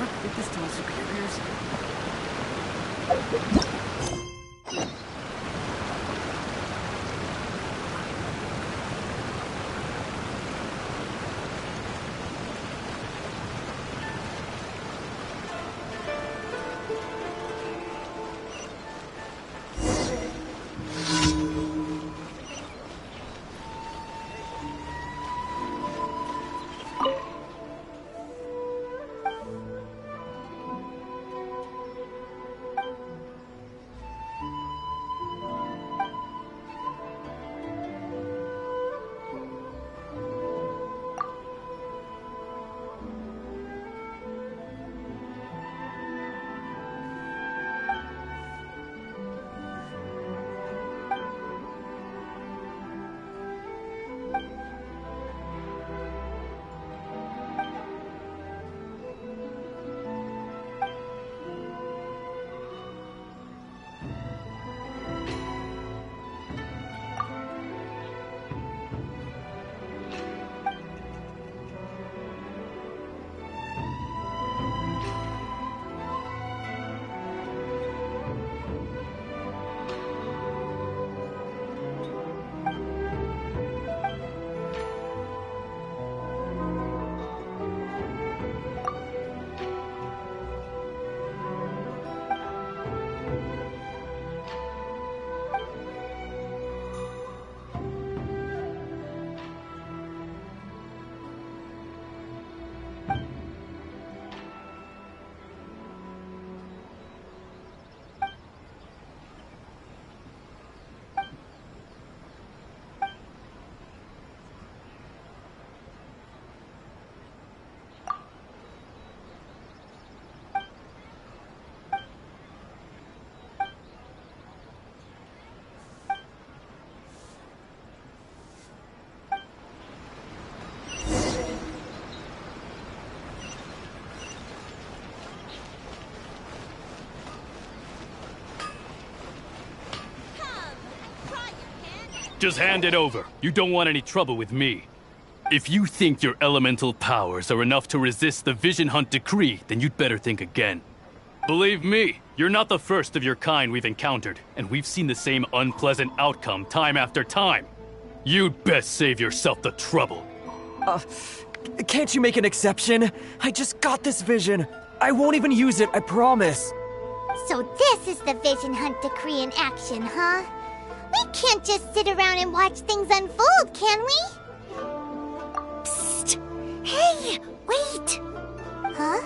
ever did this to my superiors? Just hand it over. You don't want any trouble with me. If you think your elemental powers are enough to resist the Vision Hunt decree, then you'd better think again. Believe me, you're not the first of your kind we've encountered, and we've seen the same unpleasant outcome time after time. You'd best save yourself the trouble. Can't you make an exception? I just got this vision. I won't even use it, I promise. So this is the Vision Hunt decree in action, huh? We can't just sit around and watch things unfold, can we? Psst! Hey, wait! Huh?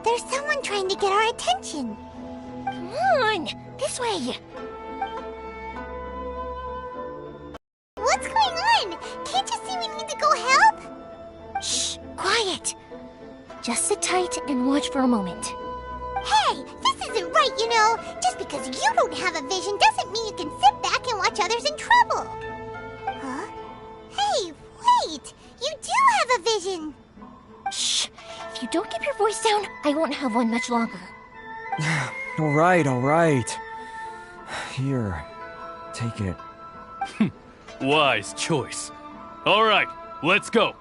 There's someone trying to get our attention. Come on, this way. What's going on? Can't you see we need to go help? Shh, quiet. Just sit tight and watch for a moment. Hey, this isn't right, you know. Just because you don't have a vision doesn't mean you can sit back and watch others in trouble. Huh? Hey, wait! You do have a vision! Shh! If you don't keep your voice down, I won't have one much longer. All right. Here, take it. Wise choice. All right, let's go.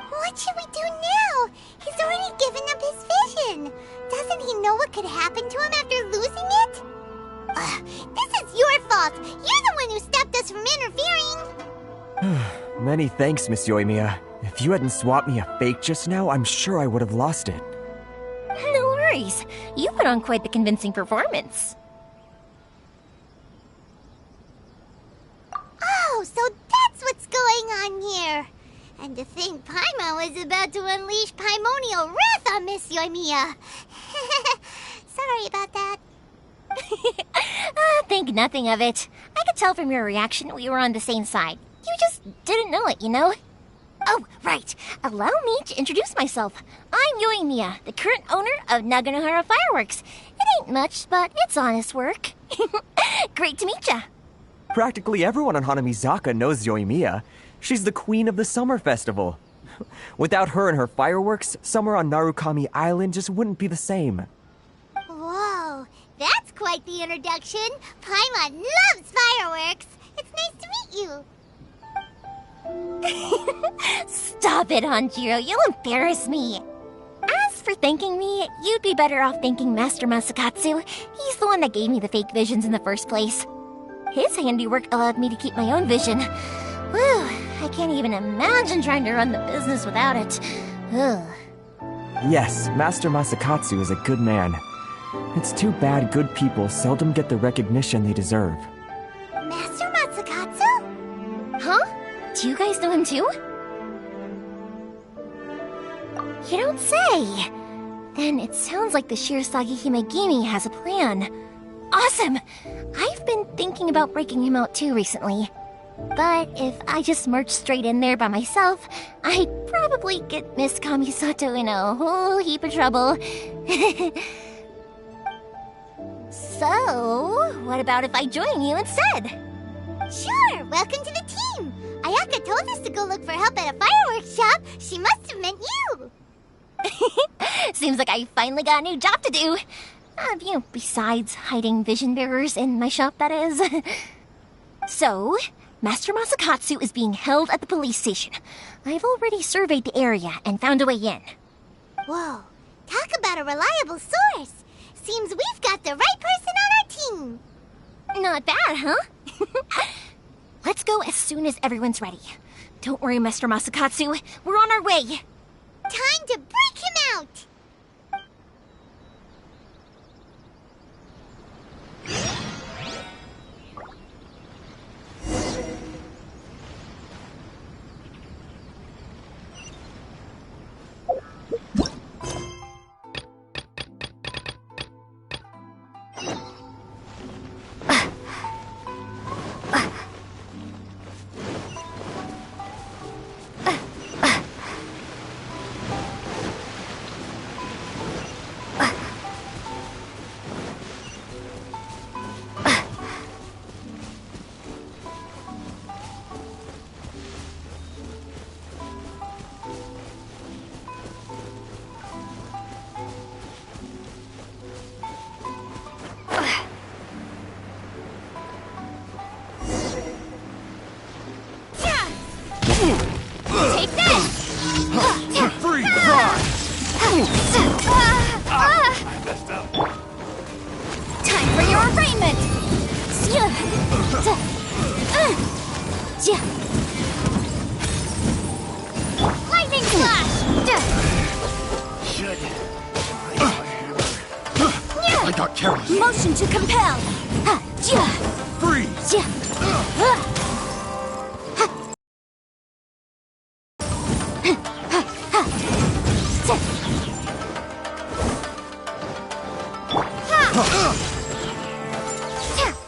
What should we do now? He's already given up his vision. Doesn't he know what could happen to him after losing it? This is your fault. You're the one who stopped us from interfering. Many thanks, Miss Yoimiya. If you hadn't swapped me a fake just now, I'm sure I would have lost it. No worries. You put on quite the convincing performance. Oh, so that's what's going on here. And to think Paimon was about to unleash Paimonial wrath on Miss Yoimiya. Sorry about that. Think nothing of it. I could tell from your reaction we were on the same side. You just didn't know it, you know? Oh, right. Allow me to introduce myself. I'm Yoimiya, the current owner of Naganohara Fireworks. It ain't much, but it's honest work. Great to meet ya. Practically everyone on Hanamizaka knows Yoimiya. She's the queen of the summer festival. Without her and her fireworks, summer on Narukami Island just wouldn't be the same. Whoa, that's quite the introduction. Paimon loves fireworks. It's nice to meet you. Stop it, Hanjiro. You'll embarrass me. As for thanking me, you'd be better off thanking Master Masakatsu. He's the one that gave me the fake visions in the first place. His handiwork allowed me to keep my own vision. Whew, I can't even imagine trying to run the business without it. Ugh. Yes, Master Masakatsu is a good man. It's too bad good people seldom get the recognition they deserve. Master Matsukatsu? Huh? Do you guys know him too? You don't say! Then it sounds like the Shirasagi Himegimi has a plan. Awesome! I've been thinking about breaking him out too recently. But if I just marched straight in there by myself, I'd probably get Miss Kamisato in a whole heap of trouble. So, what about if I join you instead? Sure, welcome to the team. Ayaka told us to go look for help at a fireworks shop. She must have meant you. Seems like I finally got a new job to do. Besides hiding vision bearers in my shop, that is. So, Master Masakatsu is being held at the police station. I've already surveyed the area and found a way in. Whoa, talk about a reliable source. Seems we've got the right person on our team. Not bad, huh? Let's go as soon as everyone's ready. Don't worry, Master Masakatsu. We're on our way. Time to break him out! Take this! Free cry! Time for your arraignment! Lightning flash! I got careless. Motion to compel! Freeze!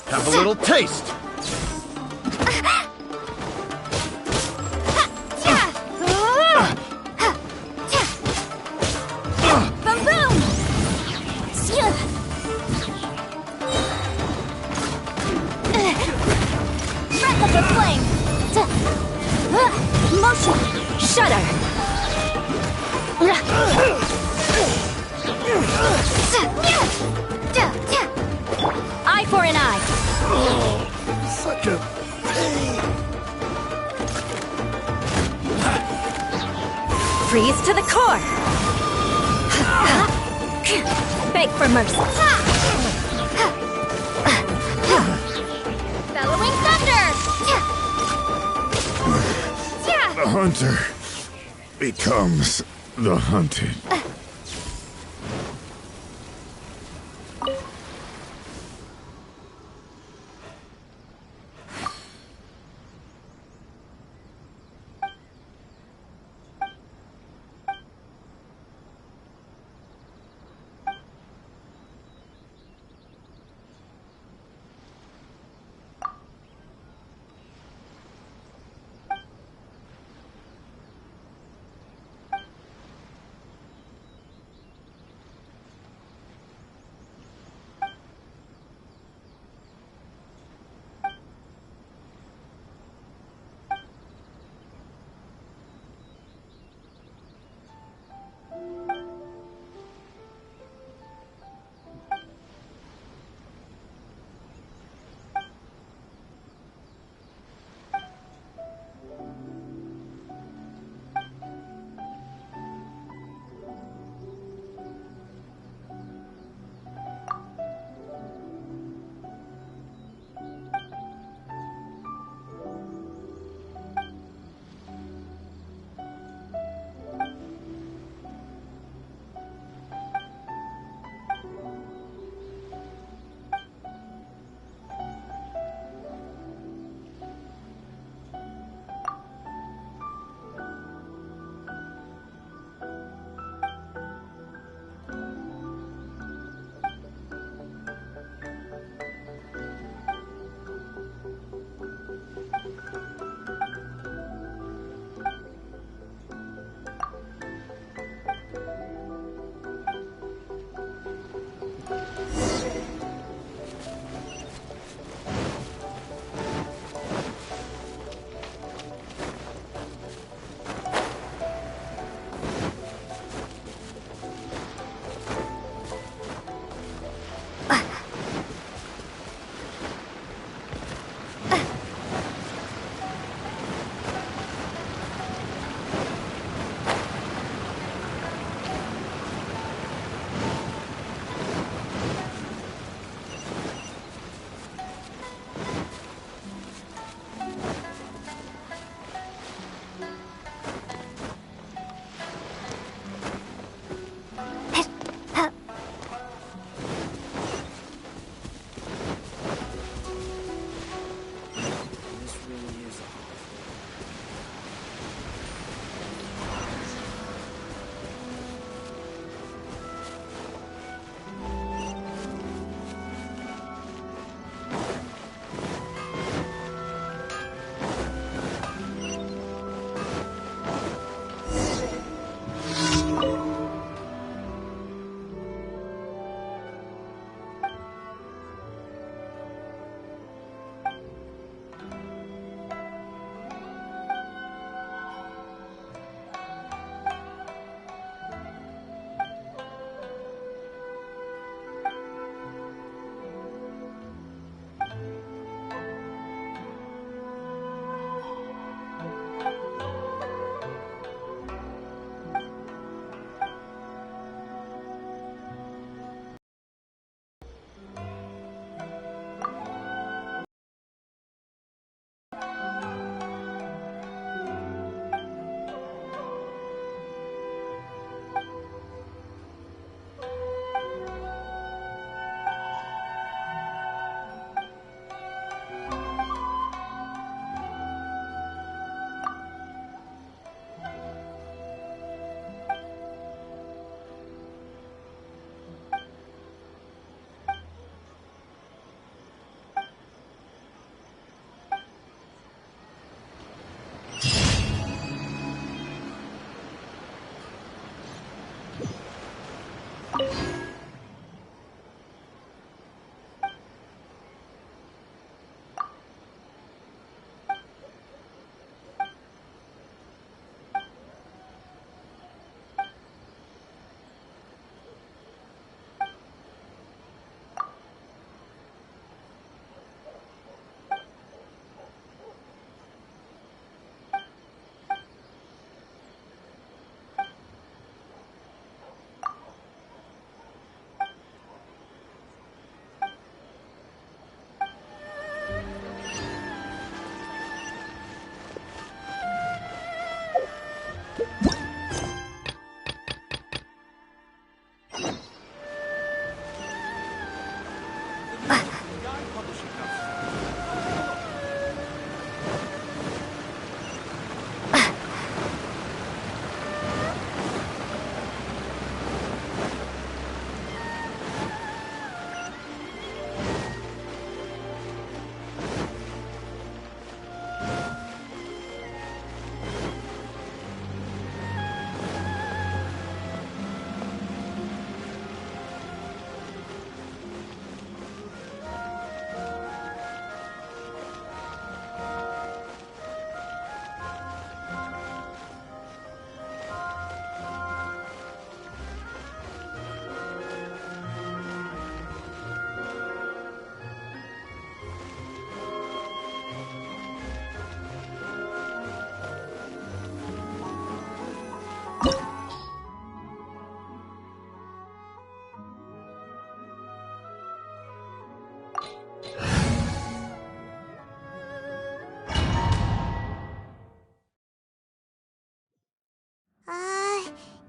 Have a little taste. Boom boom! Breath of the flame! Motion! Shudder! Eye for an eye! Such a pain. Freeze to the core! Beg for mercy! Bellowing thunder! The hunter becomes the hunted.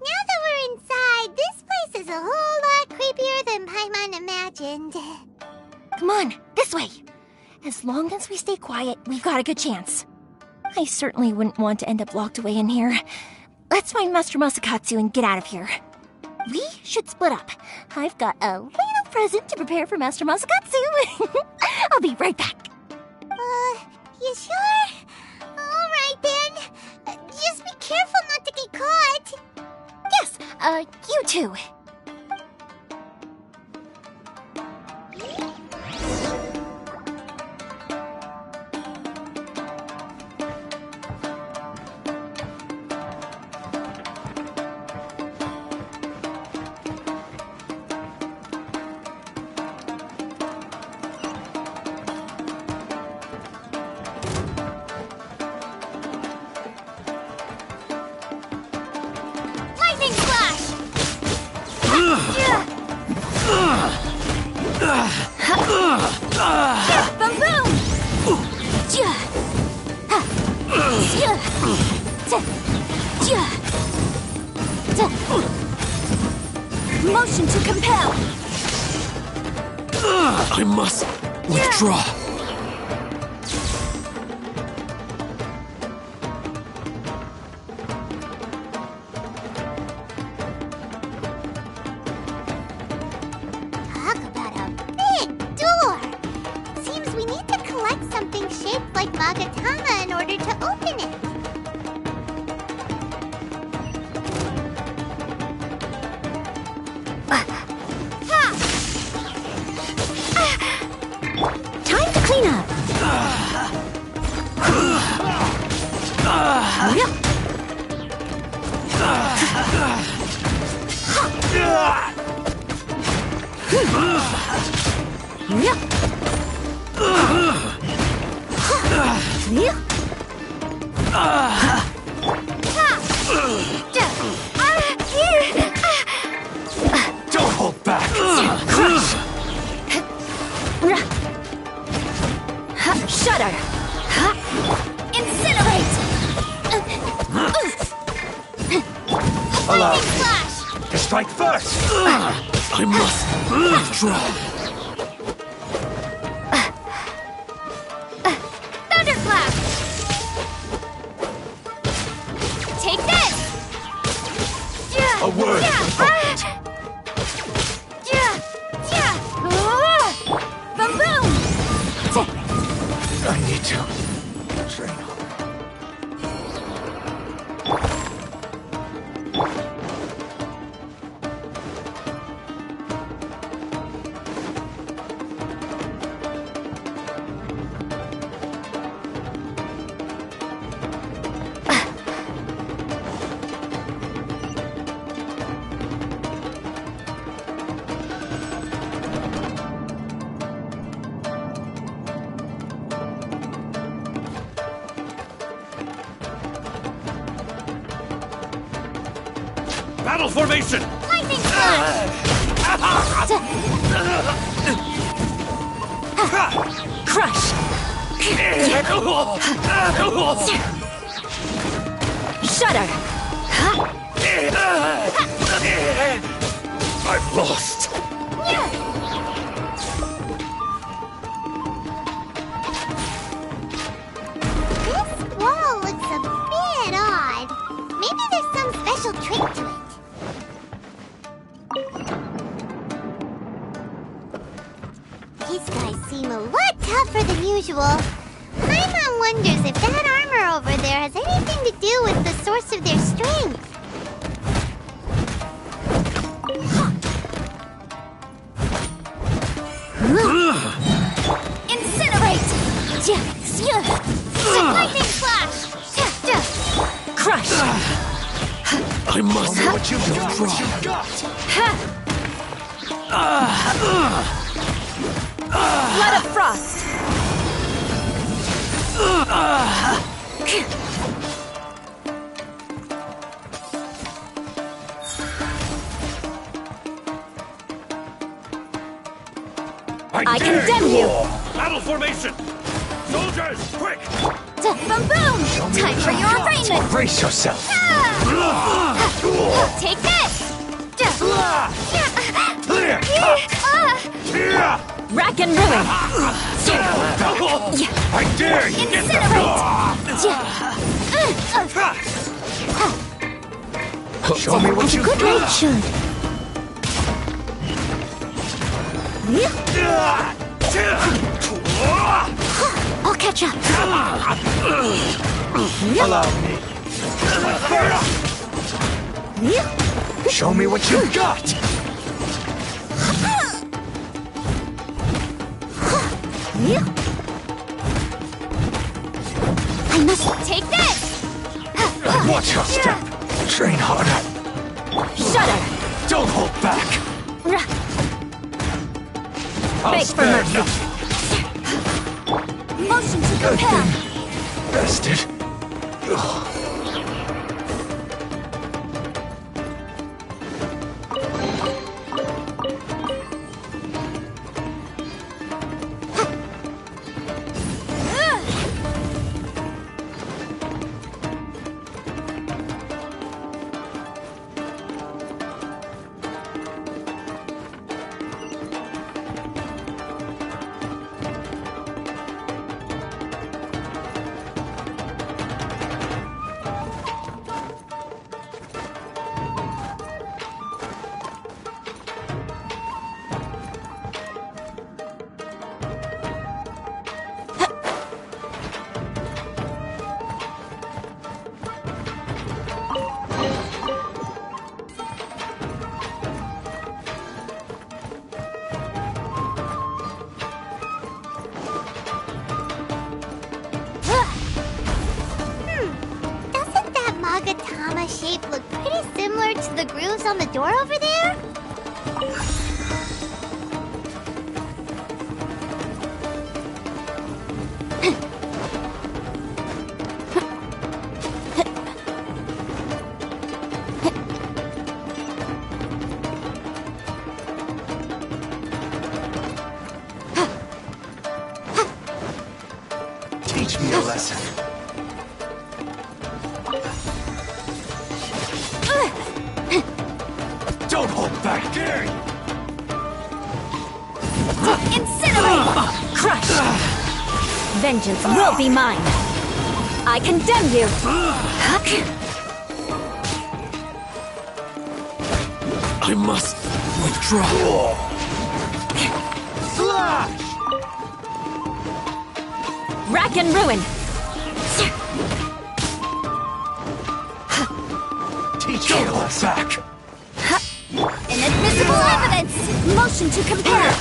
Now that we're inside, this place is a whole lot creepier than Paimon imagined. Come on, this way. As long as we stay quiet, we've got a good chance. I certainly wouldn't want to end up locked away in here. Let's find Master Masakatsu and get out of here. We should split up. I've got a little present to prepare for Master Masakatsu. I'll be right back. You sure? Alright then. Just be careful not to get caught. Yes, you too. Lightning flash! Boom boom! Motion to compel! I must withdraw. Talk about a big door! Seems we need to collect something shaped like Magatama in order to open it. Time to clean up! Don't hold back! Shudder! Incinerate! Allow Lightning me flash! to strike first! I must withdraw. Thunderclap! Take this! A word from Prophet. Boom boom! I need to train harder. Battle formation! Lightning flash! Crush! Shudder! lost. This wall looks a bit odd. Maybe there's some special trick to it. These guys seem a lot tougher than usual. Paimon wonders if that armor over there has anything to do with the source of their strength. Incinerate! Lightning flash! Crush! I must know what you've got. Blood of frost! I condemn you! Battle formation! Soldiers, quick! Boom boom! Time for your arraignment! Brace yourself! Take this! Clear! Rack and ruin! I dare you! Incinerate! Show me what you got! Should. I'll catch up. Allow me. Show me what you've got! I must take this! Watch your step! Train harder! Shudder! Don't hold back! I'll Beg for spare mercy. nothing! Motion to Good compel! thing. Rested. Doesn't that Magatama shape look pretty similar to the grooves on the door over there? Teach me a lesson. Don't hold back! Dare you! Incinerate! Crush! Vengeance will be mine! I condemn you! I must withdraw. Slash! Rack and ruin! Teach me a lesson. Back! Inadmissible evidence! Motion to compare!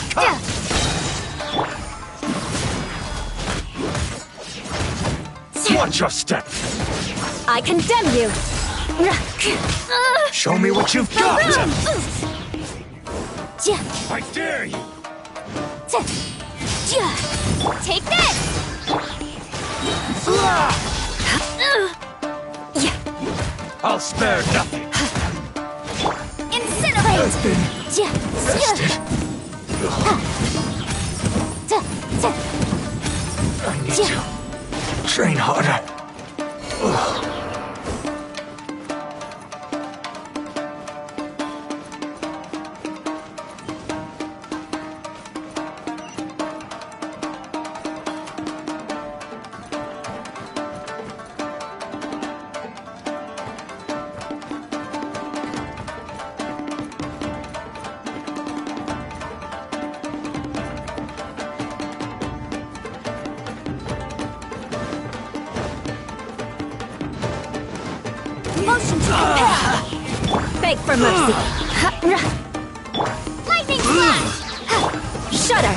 Watch your step! I condemn you! Show me what you've got! I dare you! Take this! I'll spare nothing! Incinerate! I've been rested. I need to train harder. potion to repair. Beg for mercy. Lightning flash! Shudder.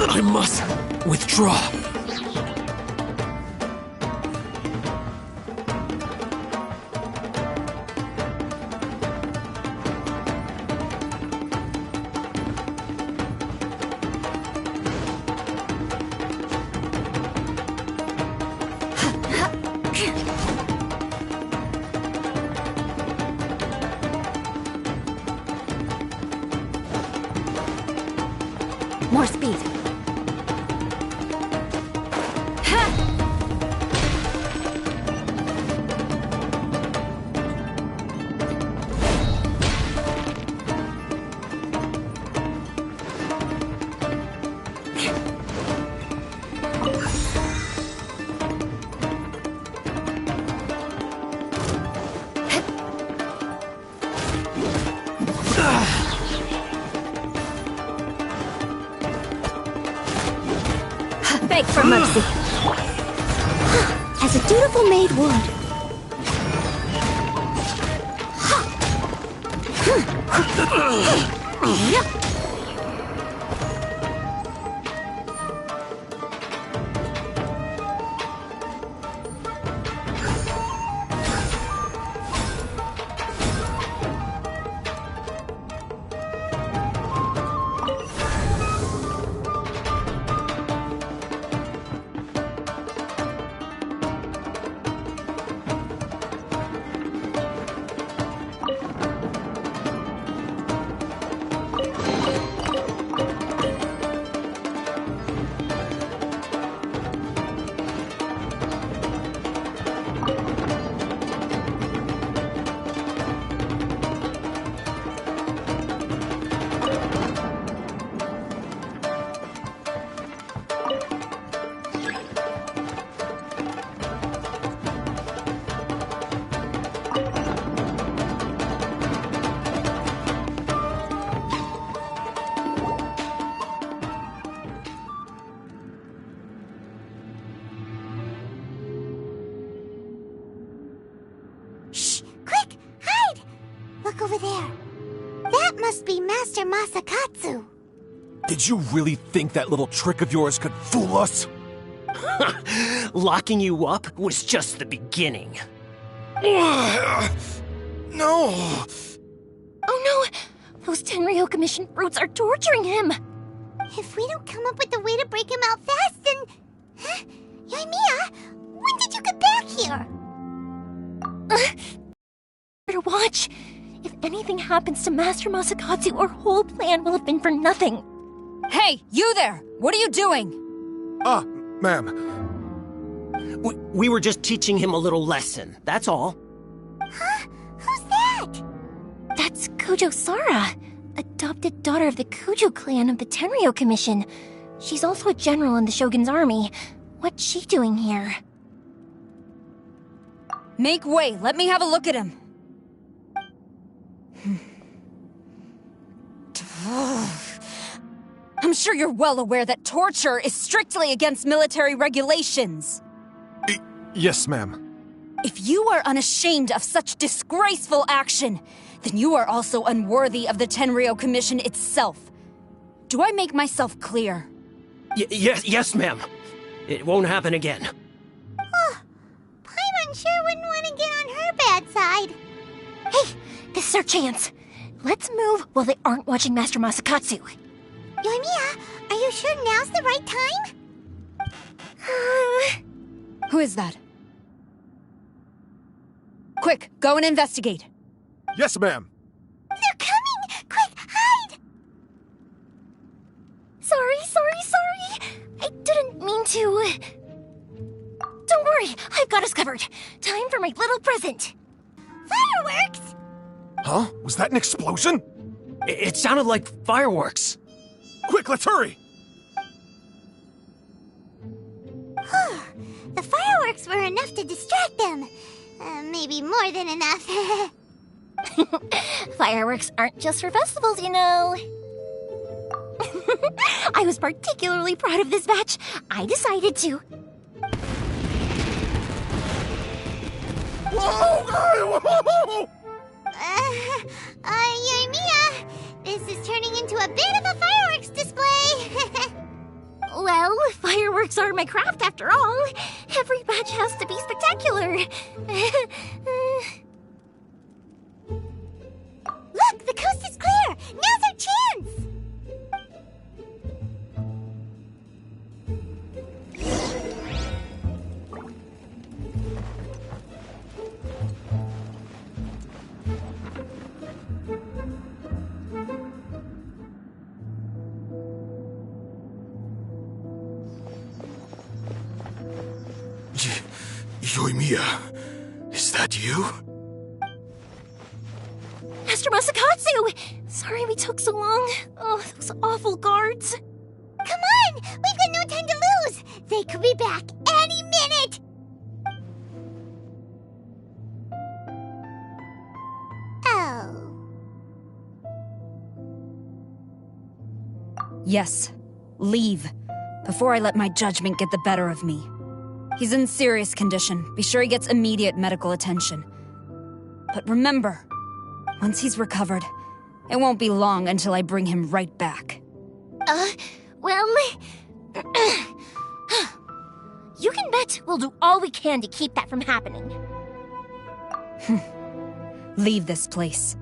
I must withdraw. More speed. Beg for mercy. As a dutiful maid would. Shh! Quick! Hide! Look over there. That must be Master Masakatsu. Did you really think that little trick of yours could fool us? Locking you up was just the beginning. No! Oh no! Those Tenryo Commission brutes are torturing him! If we don't come up with a way to break him out fast, then... Huh? Yoimiya, when did you get back here? Better watch. If anything happens to Master Masakatsu, our whole plan will have been for nothing. Hey, you there! What are you doing? Ma'am. We were just teaching him a little lesson, that's all. Huh? Who's that? That's Kujo Sara, adopted daughter of the Kujo clan of the Tenryo Commission. She's also a general in the Shogun's army. What's she doing here? Make way, let me have a look at him. I'm sure you're well aware that torture is strictly against military regulations. Yes, ma'am. If you are unashamed of such disgraceful action, then you are also unworthy of the Tenryo Commission itself. Do I make myself clear? Yes, ma'am. It won't happen again. Paimon sure wouldn't want to get on her bad side. Hey, this is our chance. Let's move while they aren't watching Master Masakatsu. Yoimiya, are you sure now's the right time? Who is that? Quick, go and investigate. Yes, ma'am. They're coming! Quick, hide! Sorry. I didn't mean to. Don't worry, I've got us covered. Time for my little present. Fireworks! Huh? Was that an explosion? It sounded like fireworks. Quick, let's hurry! The fireworks were enough to distract them. Maybe more than enough. Fireworks aren't just for festivals, you know. I was particularly proud of this batch. I decided to... Yoimiya, this is turning into a bit of a fireworks display. Well, fireworks are my craft after all. Every batch has to be spectacular. Look, the coast is clear. Now's our chance. Yoimiya, is that you? Master Masakatsu! Sorry we took so long. Oh, those awful guards. Come on! We've got no time to lose! They could be back any minute! Oh. Yes. Leave. Before I let my judgment get the better of me. He's in serious condition. Be sure he gets immediate medical attention. But remember, once he's recovered, it won't be long until I bring him right back. Well... You can bet we'll do all we can to keep that from happening. Leave this place.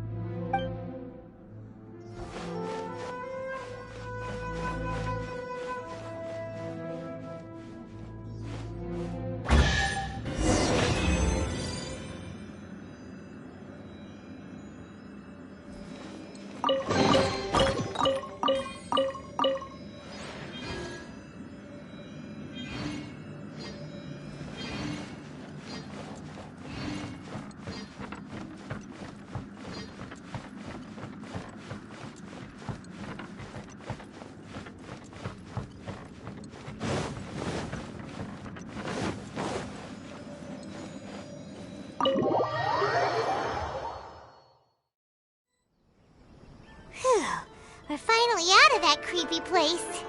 We're finally out of that creepy place.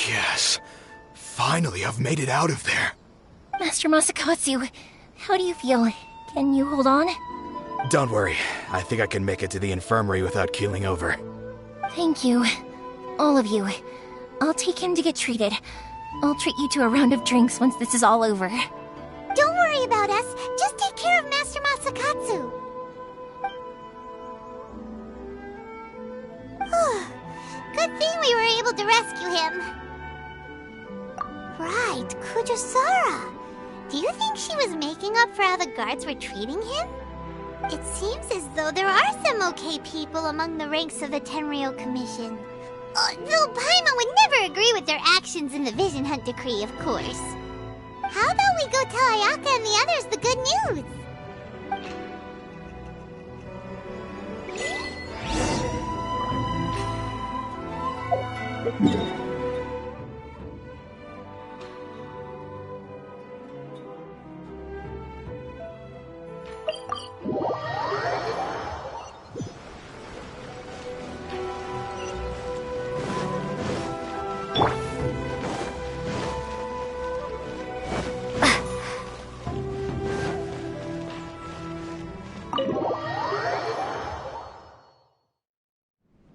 Yes. Finally, I've made it out of there. Master Masakatsu, how do you feel? Can you hold on? Don't worry. I think I can make it to the infirmary without keeling over. Thank you. All of you. I'll take him to get treated. I'll treat you to a round of drinks once this is all over. Don't worry about us. Just take care of Master Masakatsu. Good thing we were able to rescue him. Right, Kujosara. Do you think she was making up for how the guards were treating him? It seems as though there are some okay people among the ranks of the Tenryou Commission. Though Paimon would never agree with their actions in the Vision Hunt Decree, of course. How about we go tell Ayaka and the others the good news?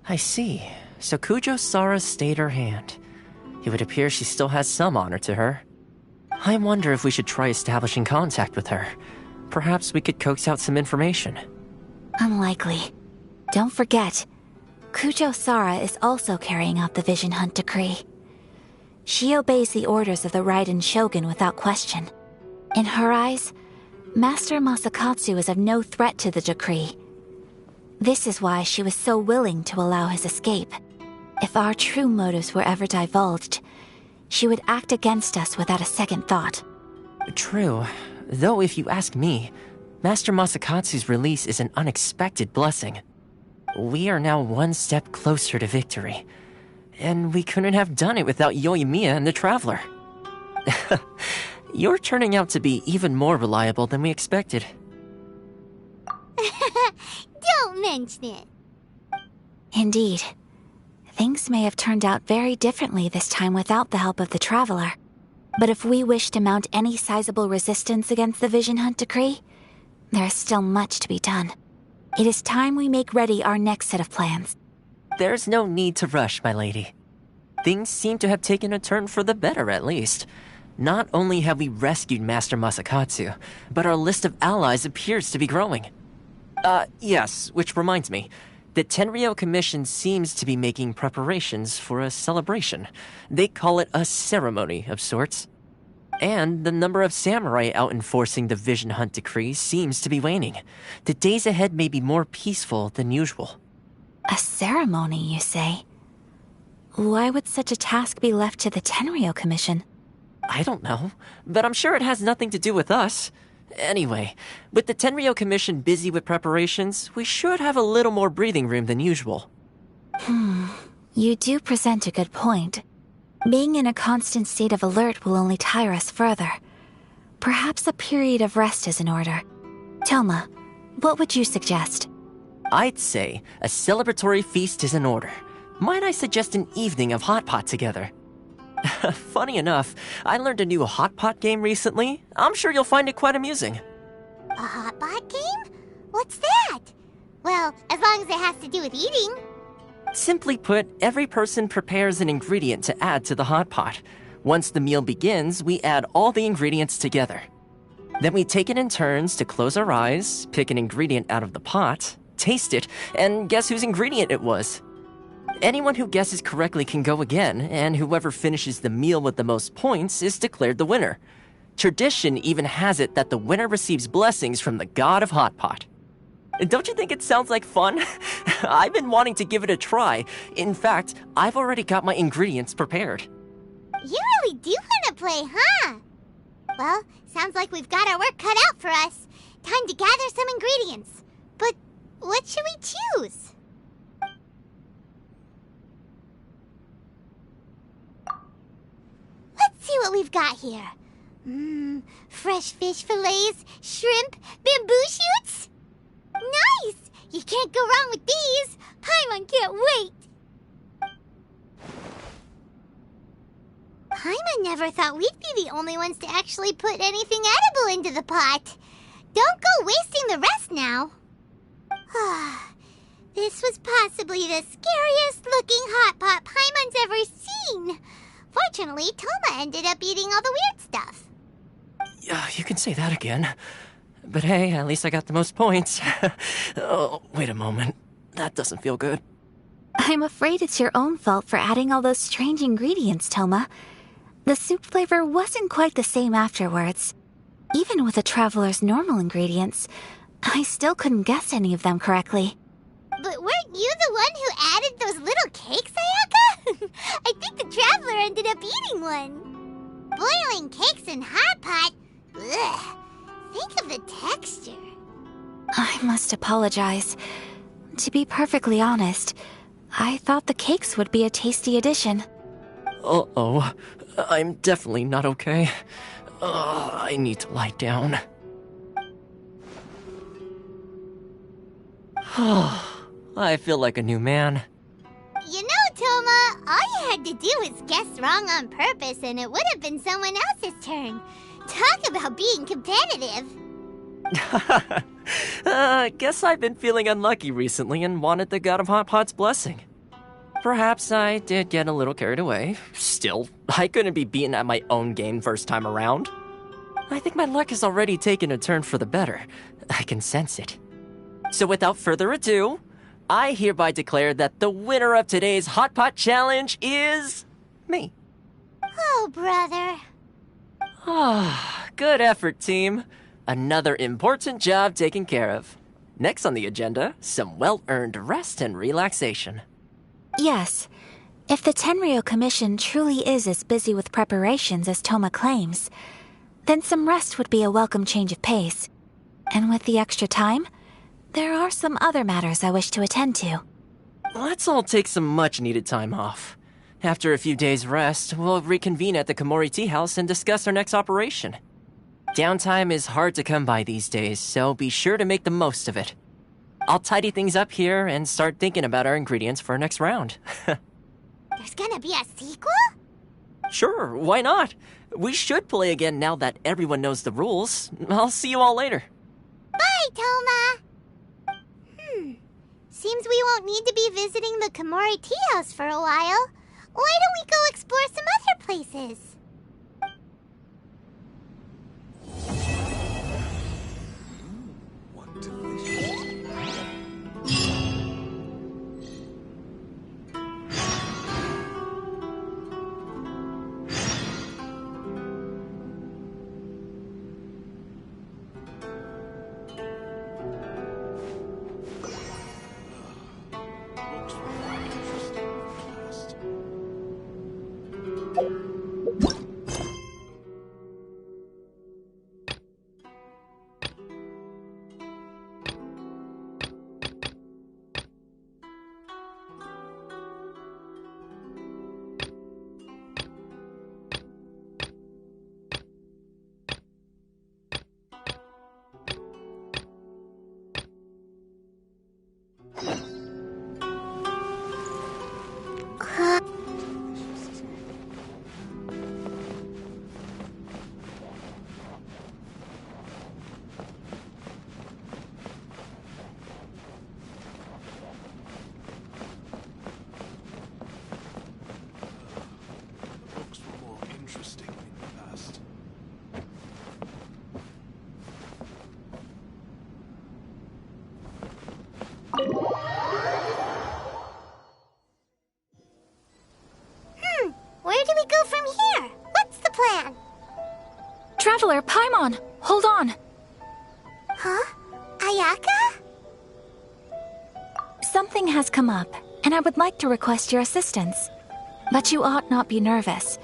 I see. So Kujo-Sara stayed her hand. It would appear she still has some honor to her. I wonder if we should try establishing contact with her. Perhaps we could coax out some information. Unlikely. Don't forget, Kujo-Sara is also carrying out the Vision Hunt Decree. She obeys the orders of the Raiden Shogun without question. In her eyes, Master Masakatsu is of no threat to the decree. This is why she was so willing to allow his escape. If our true motives were ever divulged, she would act against us without a second thought. True. Though if you ask me, Master Masakatsu's release is an unexpected blessing. We are now one step closer to victory. And we couldn't have done it without Yoimiya and the Traveler. You're turning out to be even more reliable than we expected. Don't mention it. Indeed. Things may have turned out very differently this time without the help of the Traveler. But if we wish to mount any sizable resistance against the Vision Hunt Decree, There is still much to be done. It is time we make ready our next set of plans. There's no need to rush, my lady. Things seem to have taken a turn for the better, at least. Not only have we rescued Master Masakatsu, but our list of allies appears to be growing. Yes, which reminds me. The Tenryou Commission seems to be making preparations for a celebration. They call it a ceremony of sorts. And the number of samurai out enforcing the Vision Hunt Decree seems to be waning. The days ahead may be more peaceful than usual. A ceremony, you say? Why would such a task be left to the Tenryou Commission? I don't know, but I'm sure it has nothing to do with us. Anyway, with the Tenryou Commission busy with preparations, we should have a little more breathing room than usual. You do present a good point. Being in a constant state of alert will only tire us further. Perhaps a period of rest is in order. Toma, what would you suggest? I'd say a celebratory feast is in order. Might I suggest an evening of hot pot together? Funny enough, I learned a new hot pot game recently. I'm sure you'll find it quite amusing. A hot pot game? What's that? Well, as long as it has to do with eating. Simply put, every person prepares an ingredient to add to the hot pot. Once the meal begins, we add all the ingredients together. Then we take it in turns to close our eyes, pick an ingredient out of the pot, taste it, and guess whose ingredient it was. Anyone who guesses correctly can go again, and whoever finishes the meal with the most points is declared the winner. Tradition even has it that the winner receives blessings from the god of hot pot. Don't you think it sounds like fun? I've been wanting to give it a try. In fact, I've already got my ingredients prepared. You really do want to play, huh? Well, sounds like we've got our work cut out for us. Time to gather some ingredients. But what should we choose? Let's see what we've got here. Fresh fish fillets, shrimp, bamboo shoots. Nice! You can't go wrong with these. Paimon can't wait. Paimon never thought we'd be the only ones to actually put anything edible into the pot. Don't go wasting the rest now. This was possibly the scariest looking hot pot Paimon's ever seen. Fortunately, Toma ended up eating all the weird stuff. Yeah, you can say that again. But hey, at least I got the most points. Oh, wait a moment. That doesn't feel good. I'm afraid it's your own fault for adding all those strange ingredients, Toma. The soup flavor wasn't quite the same afterwards. Even with the traveler's normal ingredients, I still couldn't guess any of them correctly. But weren't you the one who added those little cakes, Ayaka? I think the traveler ended up eating one. Boiling cakes in hot pot? Ugh. Think of the texture. I must apologize. To be perfectly honest, I thought the cakes would be a tasty addition. Uh-oh. I'm definitely not okay. I need to lie down. I feel like a new man. You know, Toma, all you had to do was guess wrong on purpose and it would have been someone else's turn. Talk about being competitive. Guess I've been feeling unlucky recently and wanted the God of Hot Pot's blessing. Perhaps I did get a little carried away. Still, I couldn't be beaten at my own game first time around. I think my luck has already taken a turn for the better. I can sense it. So without further ado, I hereby declare that the winner of today's Hot Pot Challenge is... me. Oh, brother. Good effort, team. Another important job taken care of. Next on the agenda, some well-earned rest and relaxation. Yes. If the Tenryou Commission truly is as busy with preparations as Toma claims, then some rest would be a welcome change of pace. And with the extra time, there are some other matters I wish to attend to. Let's all take some much-needed time off. After a few days' rest, we'll reconvene at the Komori Tea House and discuss our next operation. Downtime is hard to come by these days, so be sure to make the most of it. I'll tidy things up here and start thinking about our ingredients for our next round. There's gonna be a sequel? Sure, why not? We should play again now that everyone knows the rules. I'll see you all later. Bye, Bye, Toma! Seems we won't need to be visiting the Komori tea house for a while. Why don't we go explore some other places? What delicious. Books were more interesting in the past. Where do we go from here? What's the plan? Traveler, Paimon, hold on. Huh? Ayaka? Something has come up, and I would like to request your assistance. But you ought not be nervous.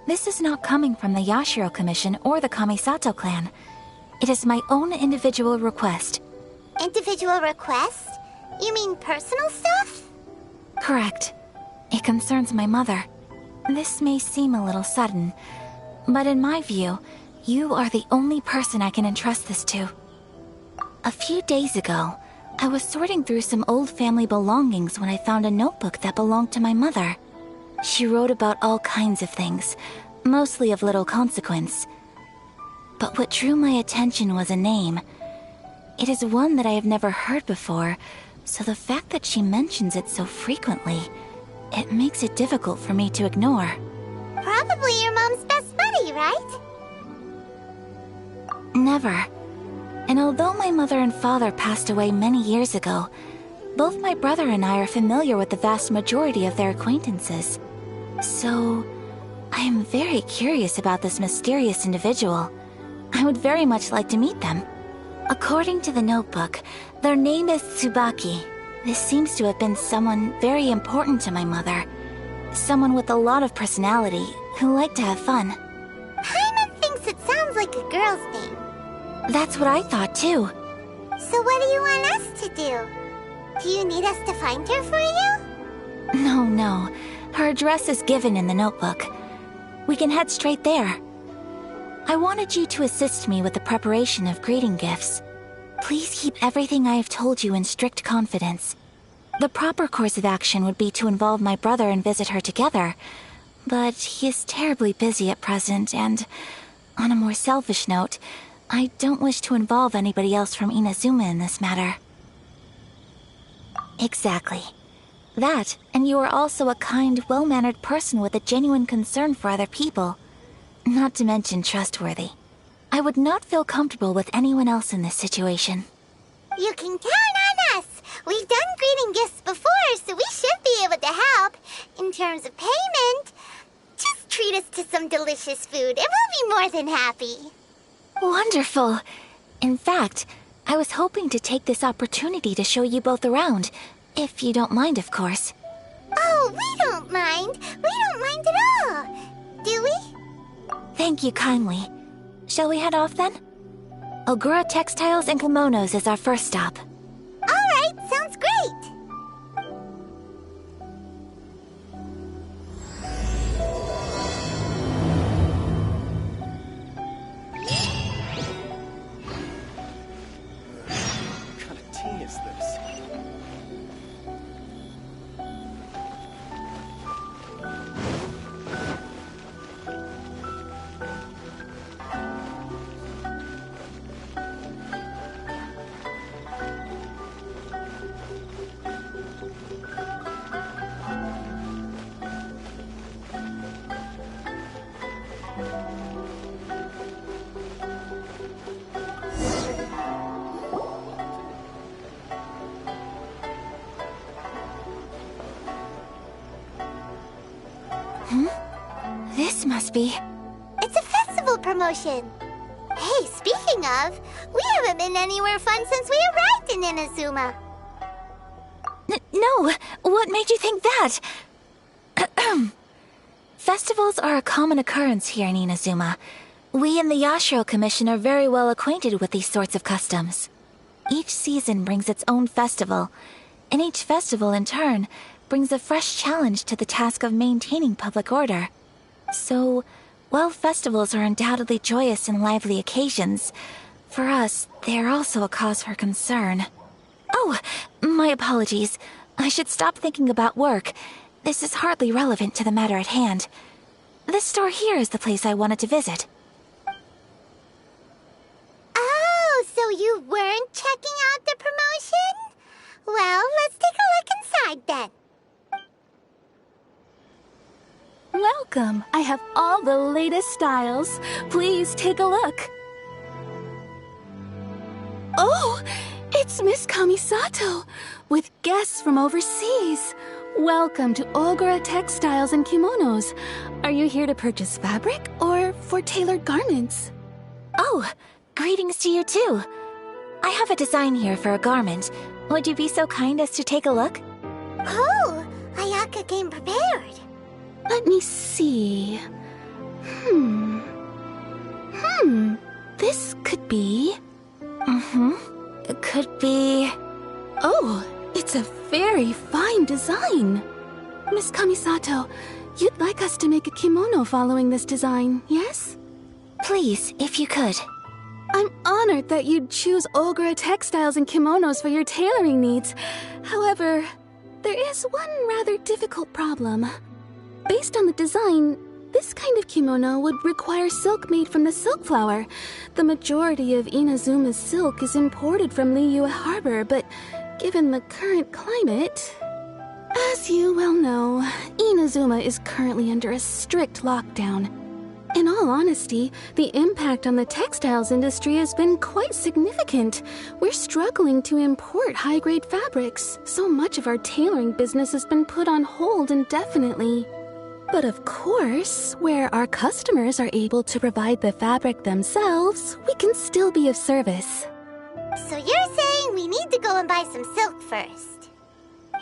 This is not coming from the Yashiro Commission or the Kamisato clan. It is my own individual request. Individual request? You mean personal stuff? Correct. It concerns my mother. This may seem a little sudden, but in my view, you are the only person I can entrust this to. A few days ago, I was sorting through some old family belongings when I found a notebook that belonged to my mother. She wrote about all kinds of things, mostly of little consequence. But what drew my attention was a name. It is one that I have never heard before, so the fact that she mentions it so frequently, it makes it difficult for me to ignore. Probably your mom's best buddy, right? Never. And although my mother and father passed away many years ago, both my brother and I are familiar with the vast majority of their acquaintances. So, I am very curious about this mysterious individual. I would very much like to meet them. According to the notebook, their name is Tsubaki. This seems to have been someone very important to my mother. Someone with a lot of personality, who liked to have fun. Paimon thinks it sounds like a girl's name. That's what I thought too. So what do you want us to do? Do you need us to find her for you? No. Her address is given in the notebook. We can head straight there. I wanted you to assist me with the preparation of greeting gifts. Please keep everything I have told you in strict confidence. The proper course of action would be to involve my brother and visit her together, but he is terribly busy at present, and on a more selfish note, I don't wish to involve anybody else from Inazuma in this matter. Exactly. That, and you are also a kind, well-mannered person with a genuine concern for other people. Not to mention trustworthy. I would not feel comfortable with anyone else in this situation. You can count on us! We've done greeting gifts before, so we should be able to help. In terms of payment, just treat us to some delicious food and we'll be more than happy. Wonderful! In fact, I was hoping to take this opportunity to show you both around, if you don't mind, of course. Oh, we don't mind. We don't mind at all. Do we? Thank you kindly. Shall we head off then? Ogura Textiles and Kimonos is our first stop. All right, sounds great. What kind of tea is this? must be. It's a festival promotion. Hey, speaking of, we haven't been anywhere fun since we arrived in Inazuma. No, what made you think that? Festivals are a common occurrence here in Inazuma. We in the Yashiro Commission are very well acquainted with these sorts of customs. Each season brings its own festival, and each festival, in turn, brings a fresh challenge to the task of maintaining public order. So, while festivals are undoubtedly joyous and lively occasions, for us, they are also a cause for concern. Oh, my apologies. I should stop thinking about work. This is hardly relevant to the matter at hand. This store here is the place I wanted to visit. Oh, so you weren't checking out the promotion? Well, let's take a look inside then. Welcome. I have all the latest styles. Please take a look. Oh, it's Miss Kamisato, with guests from overseas. Welcome to Ogura Textiles and Kimonos. Are you here to purchase fabric or for tailored garments? Oh, greetings to you too. I have a design here for a garment. Would you be so kind as to take a look? Oh, Ayaka came prepared. Let me see. This could be... It could be... Oh, it's a very fine design. Miss Kamisato, you'd like us to make a kimono following this design, yes? Please, if you could. I'm honored that you'd choose Ogura Textiles and Kimonos for your tailoring needs. However, there is one rather difficult problem. Based on the design, this kind of kimono would require silk made from the silk flower. The majority of Inazuma's silk is imported from Liyue Harbor, but given the current climate... As you well know, Inazuma is currently under a strict lockdown. In all honesty, the impact on the textiles industry has been quite significant. We're struggling to import high-grade fabrics. So much of our tailoring business has been put on hold indefinitely. But of course, where our customers are able to provide the fabric themselves, we can still be of service. So you're saying we need to go and buy some silk first?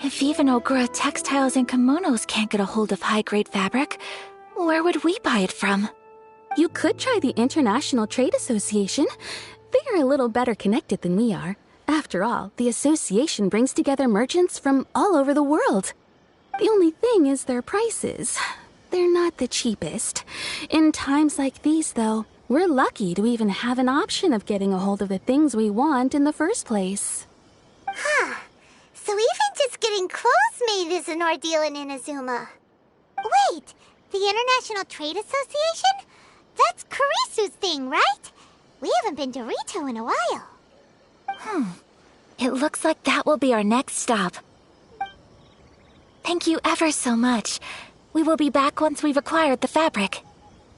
If even Ogura Textiles and Kimonos can't get a hold of high-grade fabric, where would we buy it from? You could try the International Trade Association. They are a little better connected than we are. After all, the association brings together merchants from all over the world. The only thing is their prices. They're not the cheapest. In times like these, though, we're lucky to even have an option of getting a hold of the things we want in the first place. Huh. So even just getting clothes made is an ordeal in Inazuma. Wait, the International Trade Association? That's Kurisu's thing, right? We haven't been to Rito in a while. It looks like that will be our next stop. Thank you ever so much. We will be back once we've acquired the fabric.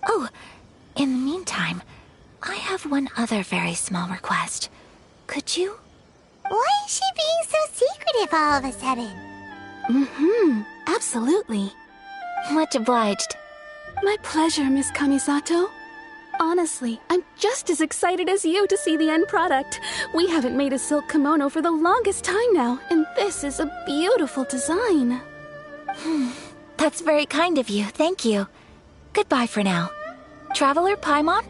Oh, in the meantime, I have one other very small request. Could you? Why is she being so secretive all of a sudden? Absolutely. Much obliged. My pleasure, Miss Kamisato. Honestly, I'm just as excited as you to see the end product. We haven't made a silk kimono for the longest time now, and this is a beautiful design. That's very kind of you, thank you. Goodbye for now. Traveler Paimon,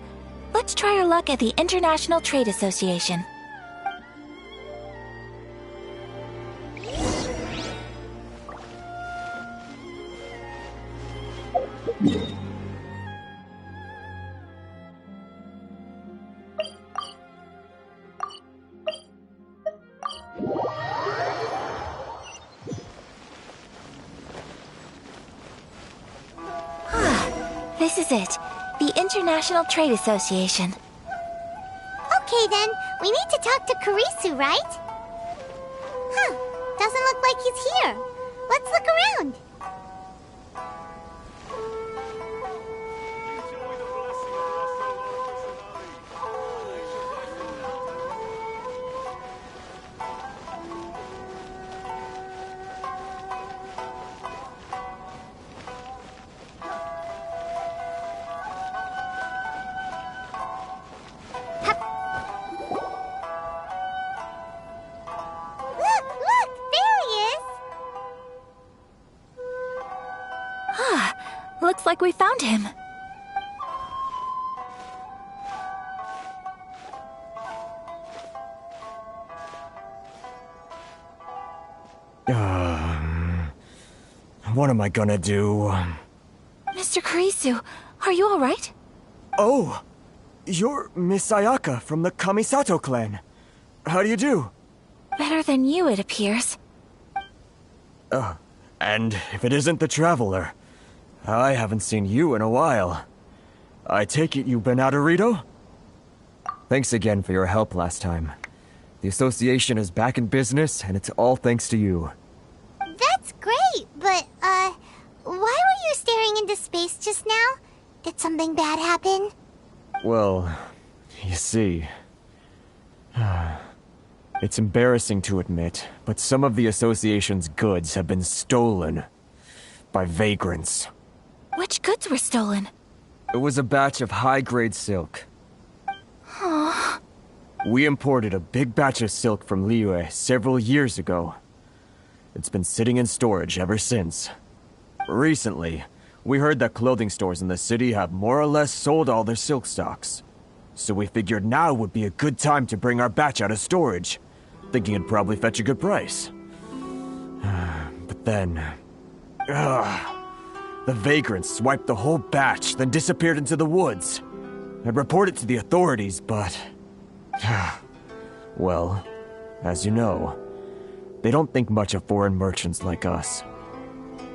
let's try our luck at the International Trade Association. This is it. The International Trade Association. Okay then, we need to talk to Kurisu, right? Doesn't look like he's here. Let's look around. looks like we found him. What am I gonna do? Mr. Kurisu, are you alright? Oh, you're Miss Sayaka from the Kamisato clan. How do you do? Better than you, it appears. And if it isn't the Traveler, I haven't seen you in a while. I take it you've been out of Rito? Thanks again for your help last time. The association is back in business, and it's all thanks to you. That's great, but, why were you staring into space just now? Did something bad happen? Well, you see... It's embarrassing to admit, but some of the association's goods have been stolen by vagrants. Which goods were stolen? It was a batch of high-grade silk. We imported a big batch of silk from Liyue several years ago. It's been sitting in storage ever since. Recently, we heard that clothing stores in the city have more or less sold all their silk stocks. So we figured now would be a good time to bring our batch out of storage, thinking it'd probably fetch a good price. But then... the vagrants swiped the whole batch, then disappeared into the woods. I'd report it to the authorities, but... well, as you know, they don't think much of foreign merchants like us.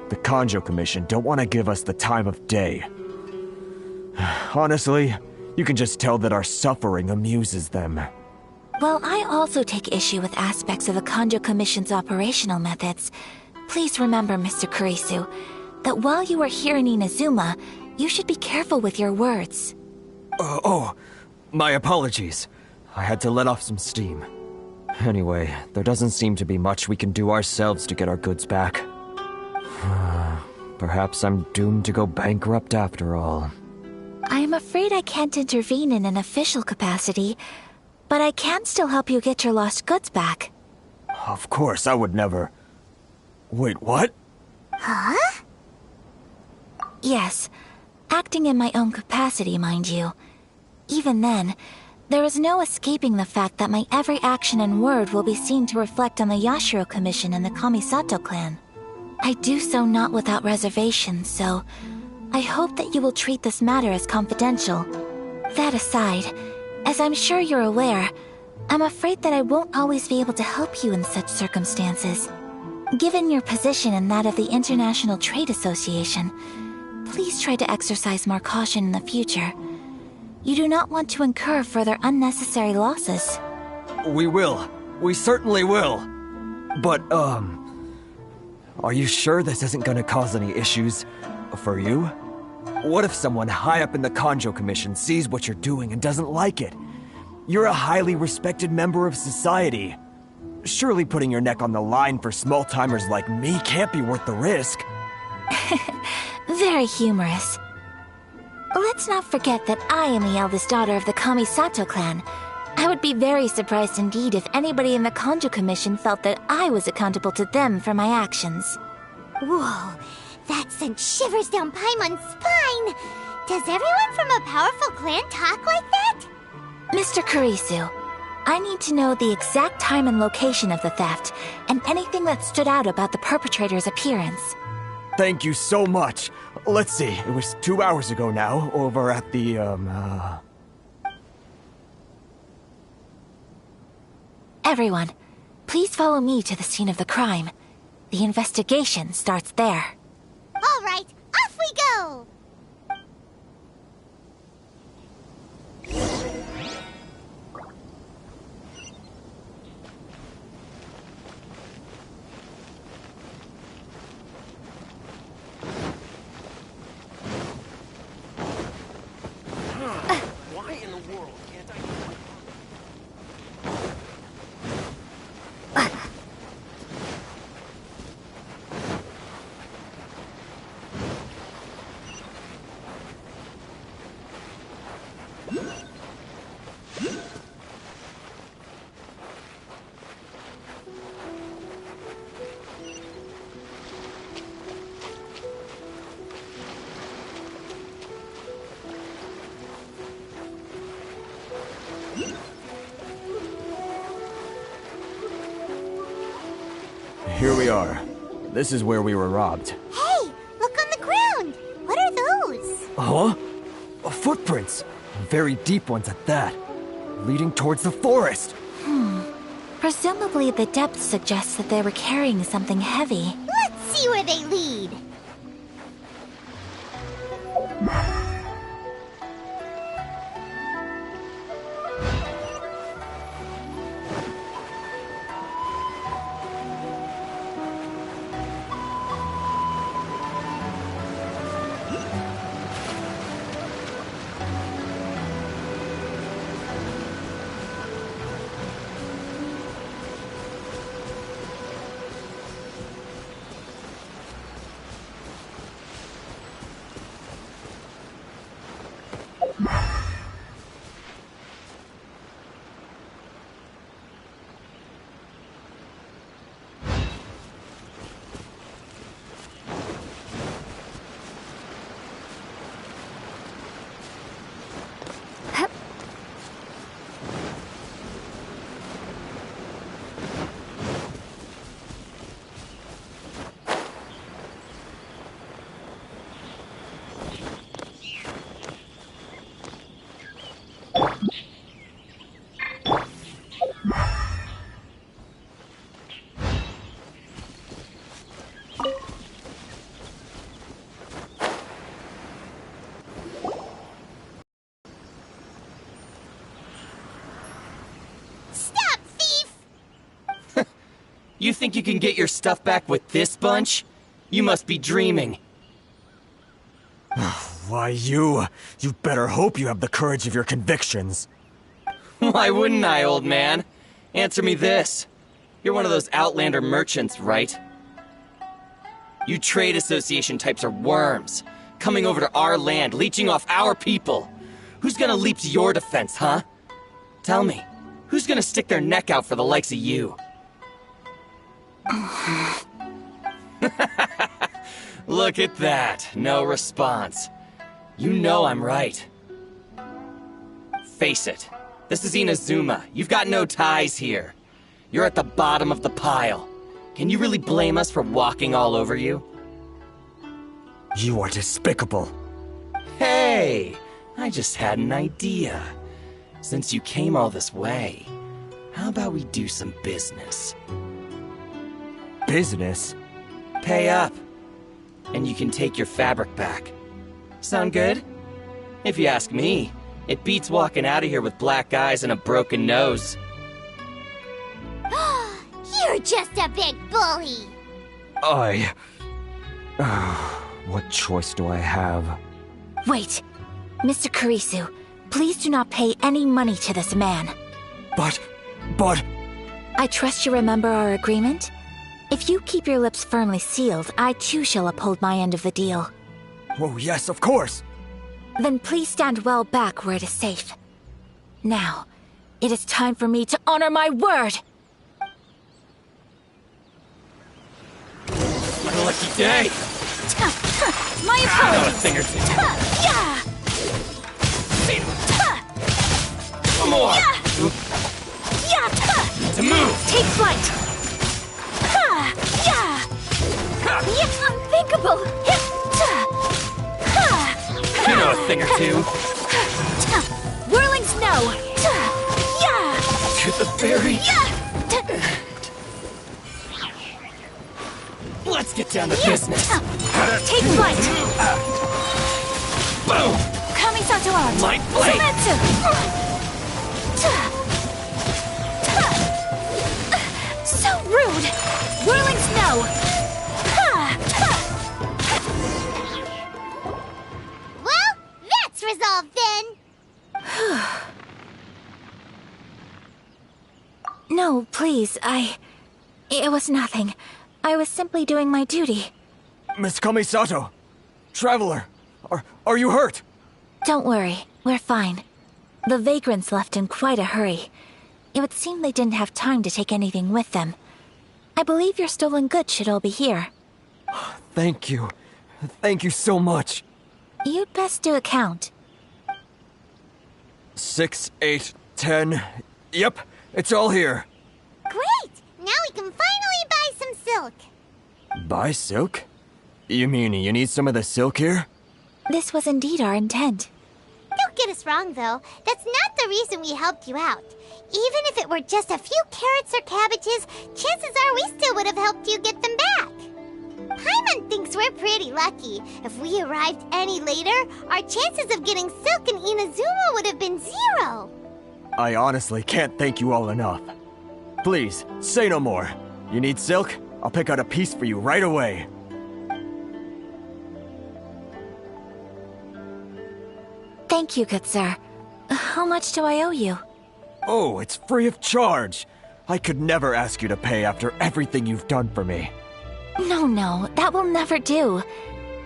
The Kanjo Commission don't want to give us the time of day. Honestly, you can just tell that our suffering amuses them. Well, I also take issue with aspects of the Kanjo Commission's operational methods. Please remember, Mr. Kurisu, that while you are here in Inazuma, you should be careful with your words. My apologies. I had to let off some steam. Anyway, there doesn't seem to be much we can do ourselves to get our goods back. Perhaps I'm doomed to go bankrupt after all. I am afraid I can't intervene in an official capacity, but I can still help you get your lost goods back. Of course, I would never... Wait, what? Huh? Yes, acting in my own capacity, mind you. Even then, there is no escaping the fact that my every action and word will be seen to reflect on the Yashiro Commission and the Kamisato clan. I do so not without reservation, so I hope that you will treat this matter as confidential. That aside, as I'm sure you're aware, I'm afraid that I won't always be able to help you in such circumstances. Given your position and that of the International Trade Association, please try to exercise more caution in the future. You do not want to incur further unnecessary losses. We will. We certainly will. But, are you sure this isn't gonna cause any issues for you? What if someone high up in the Kanjo Commission sees what you're doing and doesn't like it? You're a highly respected member of society. Surely putting your neck on the line for small-timers like me can't be worth the risk. Very humorous. Let's not forget that I am the eldest daughter of the Kamisato clan. I would be very surprised indeed if anybody in the Kanjo Commission felt that I was accountable to them for my actions. Whoa, that sent shivers down Paimon's spine! Does everyone from a powerful clan talk like that? Mr. Kurisu, I need to know the exact time and location of the theft, and anything that stood out about the perpetrator's appearance. Thank you so much. Let's see, it was 2 hours ago now, over at the, Everyone, please follow me to the scene of the crime. The investigation starts there. All right, off we go! Why in the world can't I... here we are. This is where we were robbed. Hey, look on the ground. What are those? Huh? Footprints. Very deep ones at that. Leading towards the forest. Presumably the depth suggests that they were carrying something heavy. Let's see where they lead. You think you can get your stuff back with this bunch? You must be dreaming. Why, you better hope you have the courage of your convictions. Why wouldn't I, old man? Answer me this. You're one of those Outlander merchants, right? You trade association types are worms, coming over to our land, leeching off our people. Who's gonna leap to your defense, huh? Tell me, who's gonna stick their neck out for the likes of you? Look at that, no response. You know I'm right. Face it, this is Inazuma. You've got no ties here. You're at the bottom of the pile. Can you really blame us for walking all over you? You are despicable. Hey, I just had an idea. Since you came all this way, how about we do some business? Business? Pay up, and you can take your fabric back. Sound good? If you ask me, it beats walking out of here with black eyes and a broken nose. You're just a big bully. What choice do I have? Wait, Mr. Kurisu, please do not pay any money to this man. But... I trust you remember our agreement? If you keep your lips firmly sealed, I too shall uphold my end of the deal. Oh, yes, of course. Then please stand well back where it is safe. Now, it is time for me to honor my word! What a lucky day! My I know a apologies! thing or two. Yeah! One more! Yeah! To move! Take flight! Yeah! Unthinkable! You know a thing or two. Whirling snow! Yeah! To the berry! Let's get down to business. Take flight! Boom! Kamisato out! Light blade! Sumetsu! So rude! Whirling snow! Well, that's resolved then. No, please, It was nothing. I was simply doing my duty. Miss Kamisato, Traveler, are you hurt? Don't worry, we're fine. The vagrants left in quite a hurry. It would seem they didn't have time to take anything with them. I believe your stolen goods should all be here. Thank you. Thank you so much. You'd best do a count. 6, 8, 10. Yep, it's all here. Great! Now we can finally buy some silk. silk. Buy silk? You mean you need some of the silk here? This was indeed our intent. Don't get us wrong, though. That's not the reason we helped you out. Even if it were just a few carrots or cabbages, chances are we still would have helped you get them back. Paimon thinks we're pretty lucky. If we arrived any later, our chances of getting silk in Inazuma would have been 0. I honestly can't thank you all enough. Please, say no more. You need silk? I'll pick out a piece for you right away. Thank you, good sir. How much do I owe you? Oh, it's free of charge. I could never ask you to pay after everything you've done for me. No, that will never do.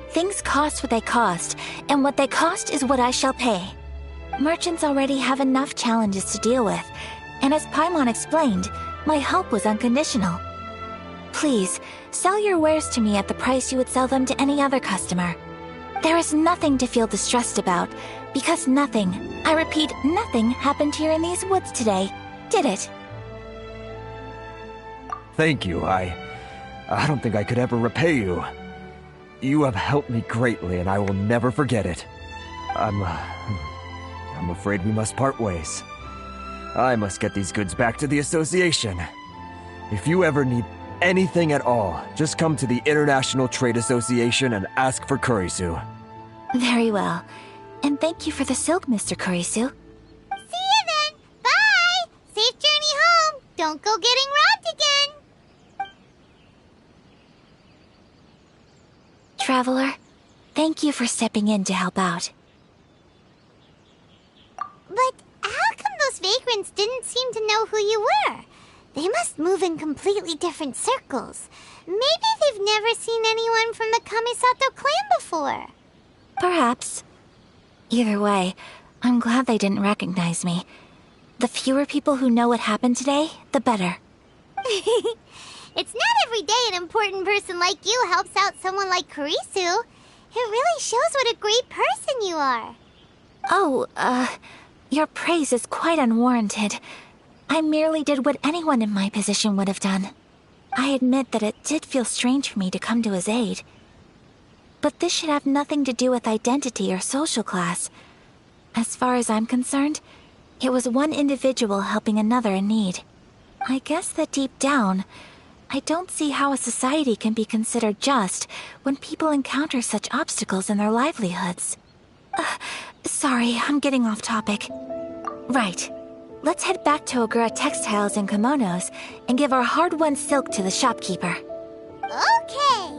Things cost what they cost, and what they cost is what I shall pay. Merchants already have enough challenges to deal with, and as Paimon explained, my help was unconditional. Please, sell your wares to me at the price you would sell them to any other customer. There is nothing to feel distressed about, because nothing, I repeat, nothing happened here in these woods today, did it? Thank you. I don't think I could ever repay you. You have helped me greatly, and I will never forget it. I'm afraid we must part ways. I must get these goods back to the association. If you ever need anything at all, just come to the International Trade Association and ask for Kurisu. Very well. And thank you for the silk, Mr. Kurisu. See you then. Bye. Safe journey home. Don't go getting robbed again. Traveler, thank you for stepping in to help out. But how come those vagrants didn't seem to know who you were? They must move in completely different circles. Maybe they've never seen anyone from the Kamisato clan before. Perhaps. Either way, I'm glad they didn't recognize me. The fewer people who know what happened today, the better. It's not every day an important person like you helps out someone like Kurisu. It really shows what a great person you are. Oh, your praise is quite unwarranted. I merely did what anyone in my position would have done. I admit that it did feel strange for me to come to his aid. But this should have nothing to do with identity or social class. As far as I'm concerned, it was one individual helping another in need. I guess that deep down, I don't see how a society can be considered just when people encounter such obstacles in their livelihoods. Sorry, I'm getting off topic. Right. Let's head back to Ogura Textiles and Kimonos and give our hard-won silk to the shopkeeper. Okay.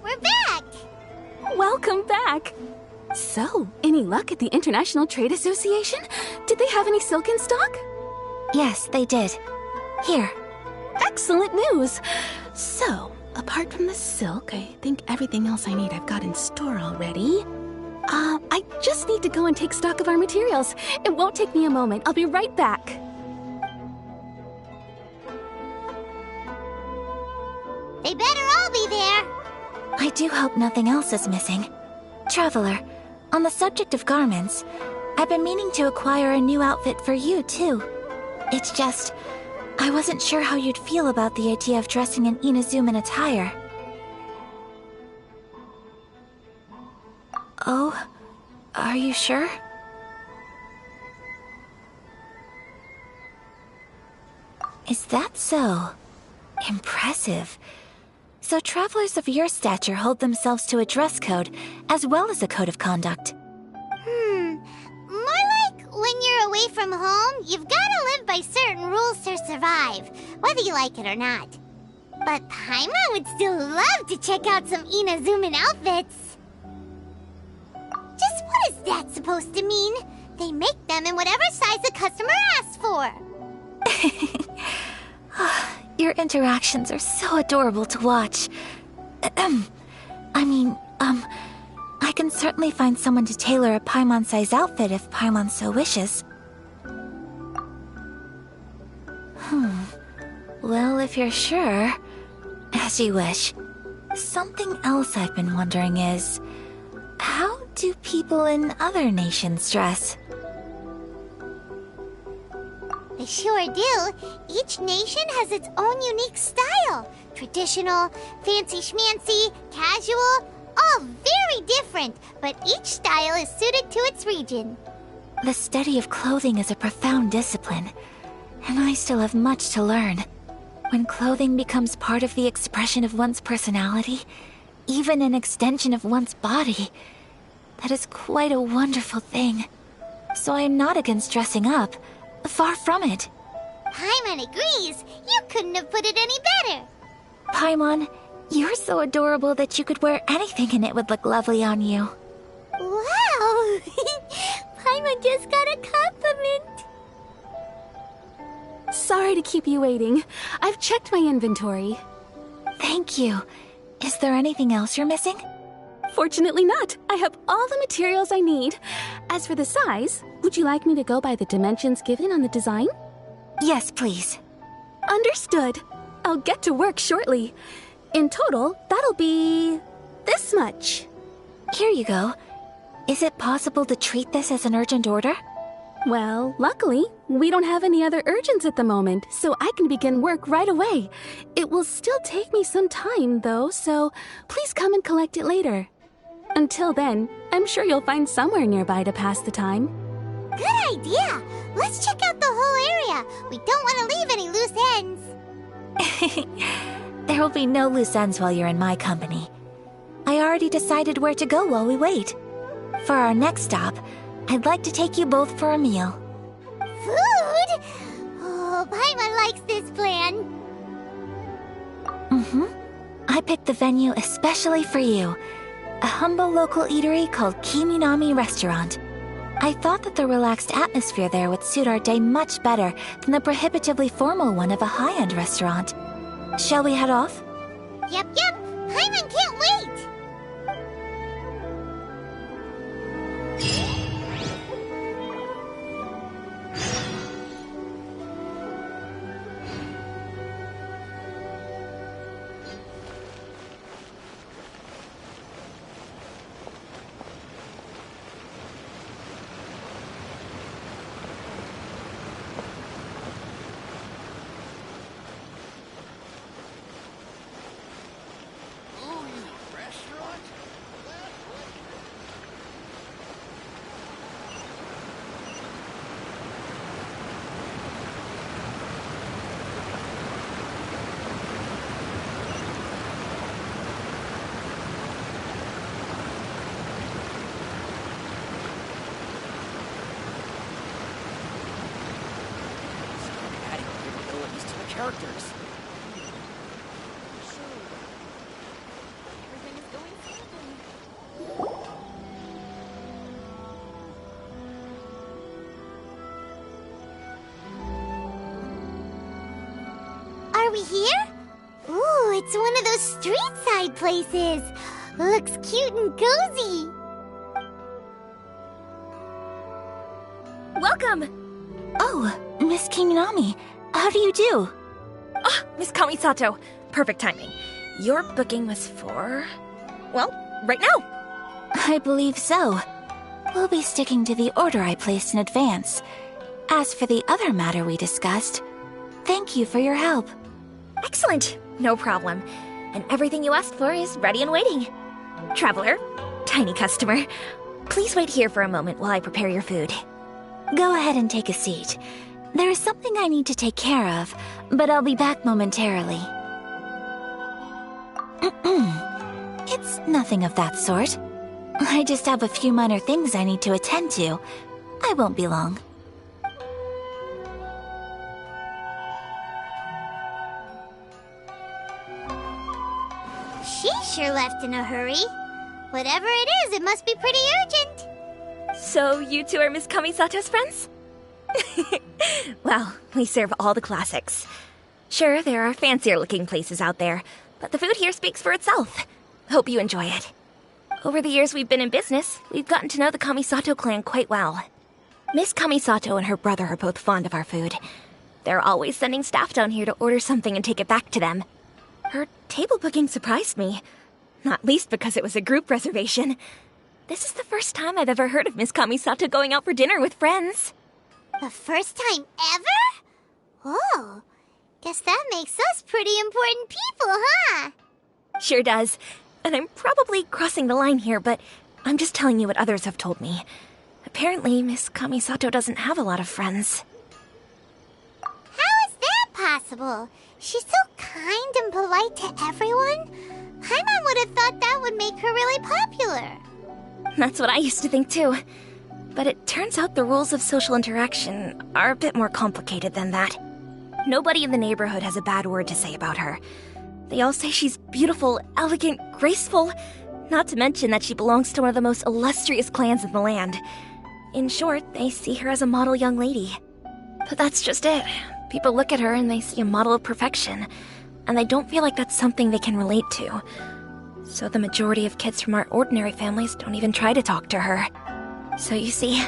We're back. Welcome back. So, any luck at the International Trade Association? Did they have any silk in stock? Yes, they did. Here. Excellent news! So, apart from the silk, I think everything else I need I've got in store already. I just need to go and take stock of our materials. It won't take me a moment. I'll be right back. They better all be there. I do hope nothing else is missing. Traveler, on the subject of garments, I've been meaning to acquire a new outfit for you, too. It's just, I wasn't sure how you'd feel about the idea of dressing in Inazuman attire. Oh, are you sure? Is that so? Impressive. So travelers of your stature hold themselves to a dress code, as well as a code of conduct. More like when you're away from home, you've gotta live by certain rules to survive, whether you like it or not. But Paimon would still love to check out some Inazuman outfits. Just what is that supposed to mean? They make them in whatever size the customer asks for. Your interactions are so adorable to watch. I can certainly find someone to tailor a Paimon-sized outfit if Paimon so wishes. Well, if you're sure, as you wish. Something else I've been wondering is, how do people in other nations dress? They sure do. Each nation has its own unique style. Traditional, fancy schmancy, casual, all very different, but each style is suited to its region. The study of clothing is a profound discipline, and I still have much to learn. When clothing becomes part of the expression of one's personality, even an extension of one's body, that is quite a wonderful thing. So I am not against dressing up. Far from it. Paimon agrees. You couldn't have put it any better. Paimon, you're so adorable that you could wear anything and it would look lovely on you. Wow! Paimon just got a compliment. Sorry to keep you waiting. I've checked my inventory. Thank you. Is there anything else you're missing? Fortunately not. I have all the materials I need. As for the size, would you like me to go by the dimensions given on the design? Yes, please. Understood. I'll get to work shortly. In total, that'll be this much. Here you go. Is it possible to treat this as an urgent order? Well, luckily, we don't have any other urgents at the moment, so I can begin work right away. It will still take me some time, though, so please come and collect it later. Until then, I'm sure you'll find somewhere nearby to pass the time. Good idea! Let's check out the whole area. We don't want to leave any loose ends. There will be no loose ends while you're in my company. I already decided where to go while we wait. For our next stop, I'd like to take you both for a meal. Food? Oh, Paimon likes this plan. I picked the venue especially for you. A humble local eatery called Kiminami Restaurant. I thought that the relaxed atmosphere there would suit our day much better than the prohibitively formal one of a high-end restaurant. Shall we head off? Yep. Paimon can't wait. Characters. Are we here? Ooh, it's one of those street-side places. Looks cute and cozy. Welcome! Oh, Miss Kiminami, how do you do? Ah, Miss Kamisato. Perfect timing. Your booking was for... well, right now. I believe so. We'll be sticking to the order I placed in advance. As for the other matter we discussed, thank you for your help. Excellent. No problem. And everything you asked for is ready and waiting. Traveler, tiny customer, please wait here for a moment while I prepare your food. Go ahead and take a seat. There is something I need to take care of, but I'll be back momentarily. It's nothing of that sort. I just have a few minor things I need to attend to. I won't be long. She sure left in a hurry. Whatever it is, it must be pretty urgent. So you two are Miss Kamisato's friends? Well, we serve all the classics. Sure, there are fancier-looking places out there, but the food here speaks for itself. Hope you enjoy it. Over the years we've been in business, we've gotten to know the Kamisato clan quite well. Miss Kamisato and her brother are both fond of our food. They're always sending staff down here to order something and take it back to them. Her table booking surprised me, not least because it was a group reservation. This is the first time I've ever heard of Miss Kamisato going out for dinner with friends. The first time ever? Oh, guess that makes us pretty important people, huh? Sure does. And I'm probably crossing the line here, but I'm just telling you what others have told me. Apparently, Miss Kamisato doesn't have a lot of friends. How is that possible? She's so kind and polite to everyone. Paimon would have thought that would make her really popular. That's what I used to think too. But it turns out the rules of social interaction are a bit more complicated than that. Nobody in the neighborhood has a bad word to say about her. They all say she's beautiful, elegant, graceful, not to mention that she belongs to one of the most illustrious clans in the land. In short, they see her as a model young lady. But that's just it. People look at her and they see a model of perfection, and they don't feel like that's something they can relate to. So the majority of kids from our ordinary families don't even try to talk to her. So you see,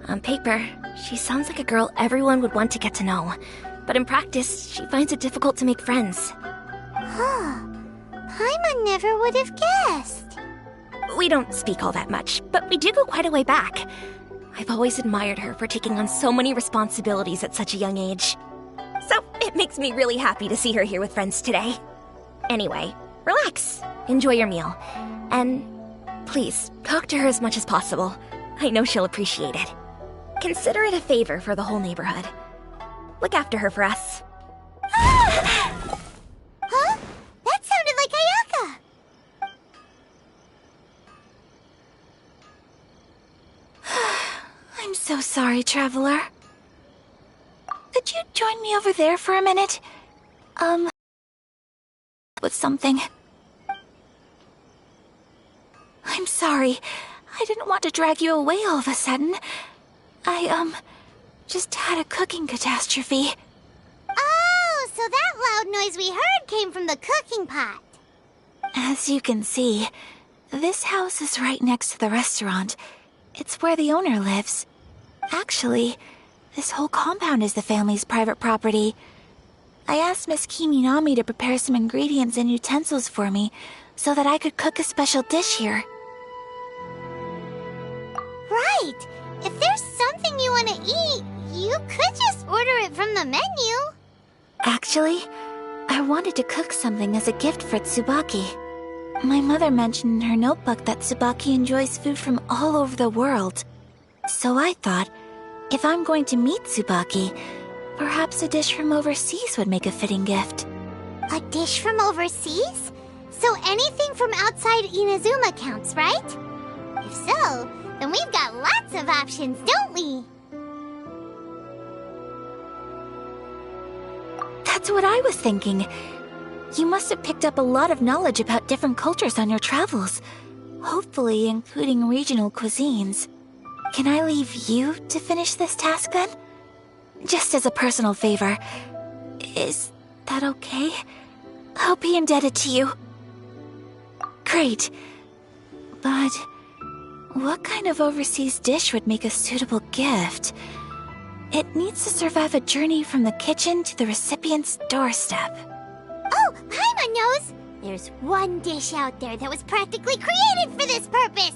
on paper, she sounds like a girl everyone would want to get to know. But in practice, she finds it difficult to make friends. Huh. Paimon never would have guessed. We don't speak all that much, but we do go quite a way back. I've always admired her for taking on so many responsibilities at such a young age. So it makes me really happy to see her here with friends today. Anyway, relax, enjoy your meal, and please, talk to her as much as possible. I know she'll appreciate it. Consider it a favor for the whole neighborhood. Look after her for us. Huh? That sounded like Ayaka! I'm so sorry, Traveler. Could you join me over there for a minute? With something. I'm sorry. I didn't want to drag you away all of a sudden. I, just had a cooking catastrophe. Oh, so that loud noise we heard came from the cooking pot. As you can see, this house is right next to the restaurant. It's where the owner lives. Actually, this whole compound is the family's private property. I asked Miss Kiminami to prepare some ingredients and utensils for me so that I could cook a special dish here. Right. If there's something you want to eat, you could just order it from the menu. Actually, I wanted to cook something as a gift for Tsubaki. My mother mentioned in her notebook that Tsubaki enjoys food from all over the world. So I thought, if I'm going to meet Tsubaki, perhaps a dish from overseas would make a fitting gift. A dish from overseas? So anything from outside Inazuma counts, right? If so, then we've got lots of options, don't we? That's what I was thinking. You must have picked up a lot of knowledge about different cultures on your travels, hopefully including regional cuisines. Can I leave you to finish this task then? Just as a personal favor. Is that okay? I'll be indebted to you. Great. But what kind of overseas dish would make a suitable gift? It needs to survive a journey from the kitchen to the recipient's doorstep. Oh, Paimon knows! There's one dish out there that was practically created for this purpose!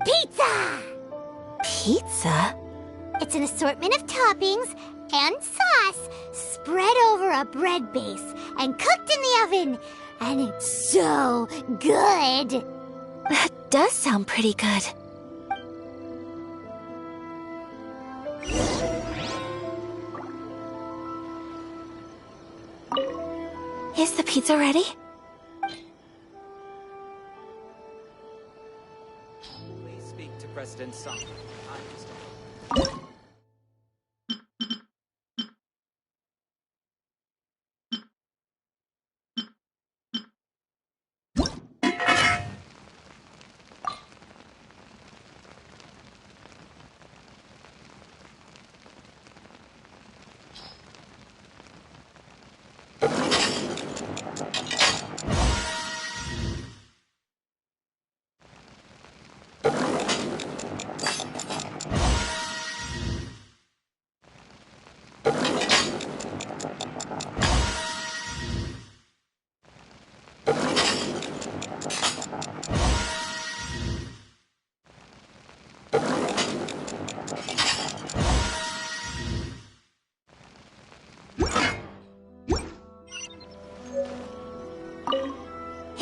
Pizza! Pizza? It's an assortment of toppings and sauce spread over a bread base and cooked in the oven. And it's so good! That does sound pretty good. Is the pizza ready? Please speak to President Song.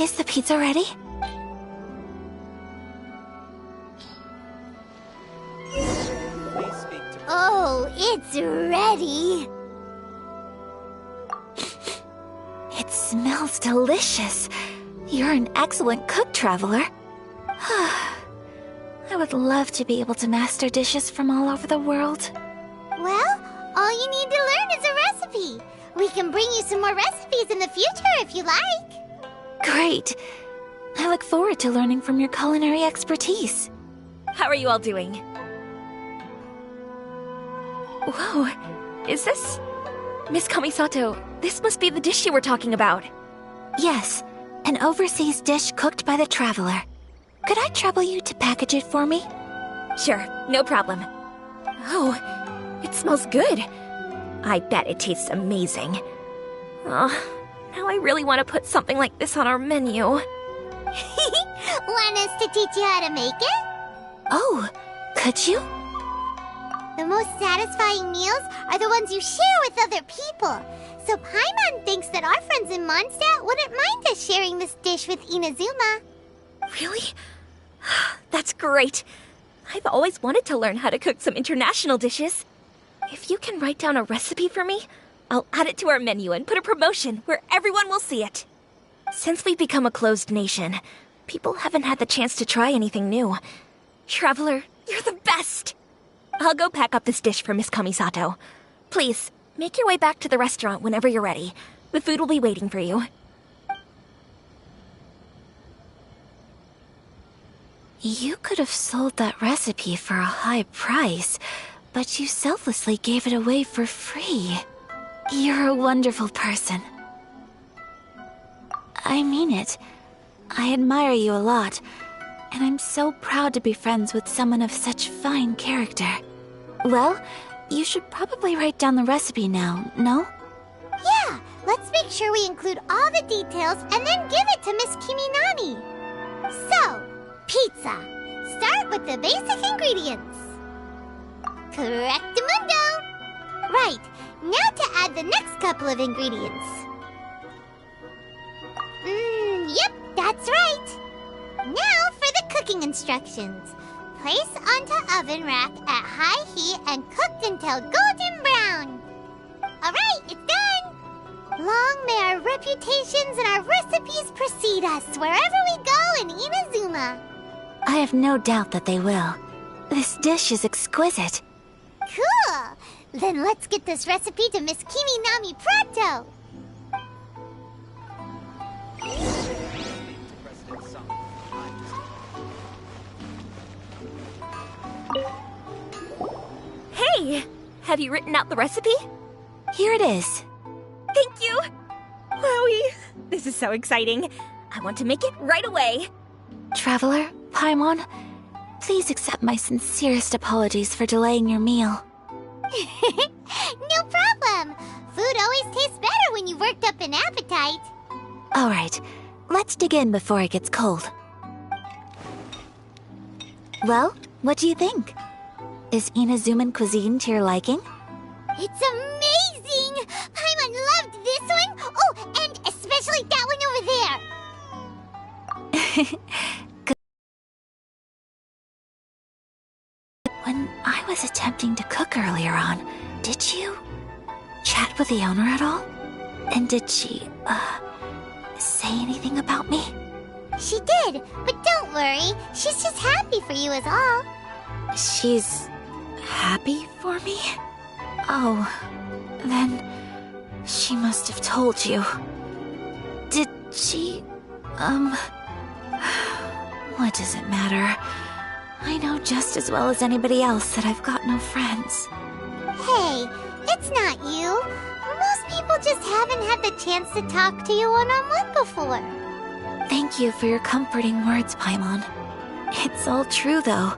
Is the pizza ready? Oh, it's ready. It smells delicious. You're an excellent cook, Traveler. I would love to be able to master dishes from all over the world. Well, all you need to learn is a recipe. We can bring you some more recipes in the future if you like. Great. I look forward to learning from your culinary expertise. How are you all doing? Whoa, is this... Miss Kamisato, this must be the dish you were talking about. Yes, an overseas dish cooked by the Traveler. Could I trouble you to package it for me? Sure, no problem. Oh, it smells good. I bet it tastes amazing. Oh, now I really want to put something like this on our menu. Want us to teach you how to make it? Oh, could you? The most satisfying meals are the ones you share with other people. So Paimon thinks that our friends in Mondstadt wouldn't mind us sharing this dish with Inazuma. Really? That's great. I've always wanted to learn how to cook some international dishes. If you can write down a recipe for me, I'll add it to our menu and put a promotion where everyone will see it. Since we've become a closed nation, people haven't had the chance to try anything new. Traveler, you're the best! I'll go pack up this dish for Miss Kamisato. Please, make your way back to the restaurant whenever you're ready. The food will be waiting for you. You could have sold that recipe for a high price, but you selflessly gave it away for free. You're a wonderful person. I mean it. I admire you a lot, and I'm so proud to be friends with someone of such fine character. Well, you should probably write down the recipe now, no? Yeah, let's make sure we include all the details and then give it to Miss Kiminami. So, pizza. Start with the basic ingredients. Correctamundo. Right, now to add the next couple of ingredients. Yep, that's right. Now for the cooking instructions. Place onto oven rack at high heat and cooked until golden brown. Alright, it's done. Long may our reputations and our recipes precede us wherever we go in Inazuma. I have no doubt that they will. This dish is exquisite. Cool! Then let's get this recipe to Miss Kiminami pronto! Hey! Have you written out the recipe? Here it is. Thank you! Wowie! This is so exciting. I want to make it right away. Traveler, Paimon, please accept my sincerest apologies for delaying your meal. No problem! Food always tastes better when you've worked up an appetite. Alright, let's dig in before it gets cold. Well, what do you think? Is Inazuman cuisine to your liking? It's amazing! Paimon loved this one! Oh, and especially that one over there! When I was attempting to cook earlier on, did you chat with the owner at all? And did she, say anything about me? She did, but don't worry. She's just happy for you is all. She's happy for me? Oh, then she must have told you. Did she, what does it matter? I know just as well as anybody else that I've got no friends. Hey, it's not you. Most people just haven't had the chance to talk to you one-on-one before. Thank you for your comforting words, Paimon. It's all true, though.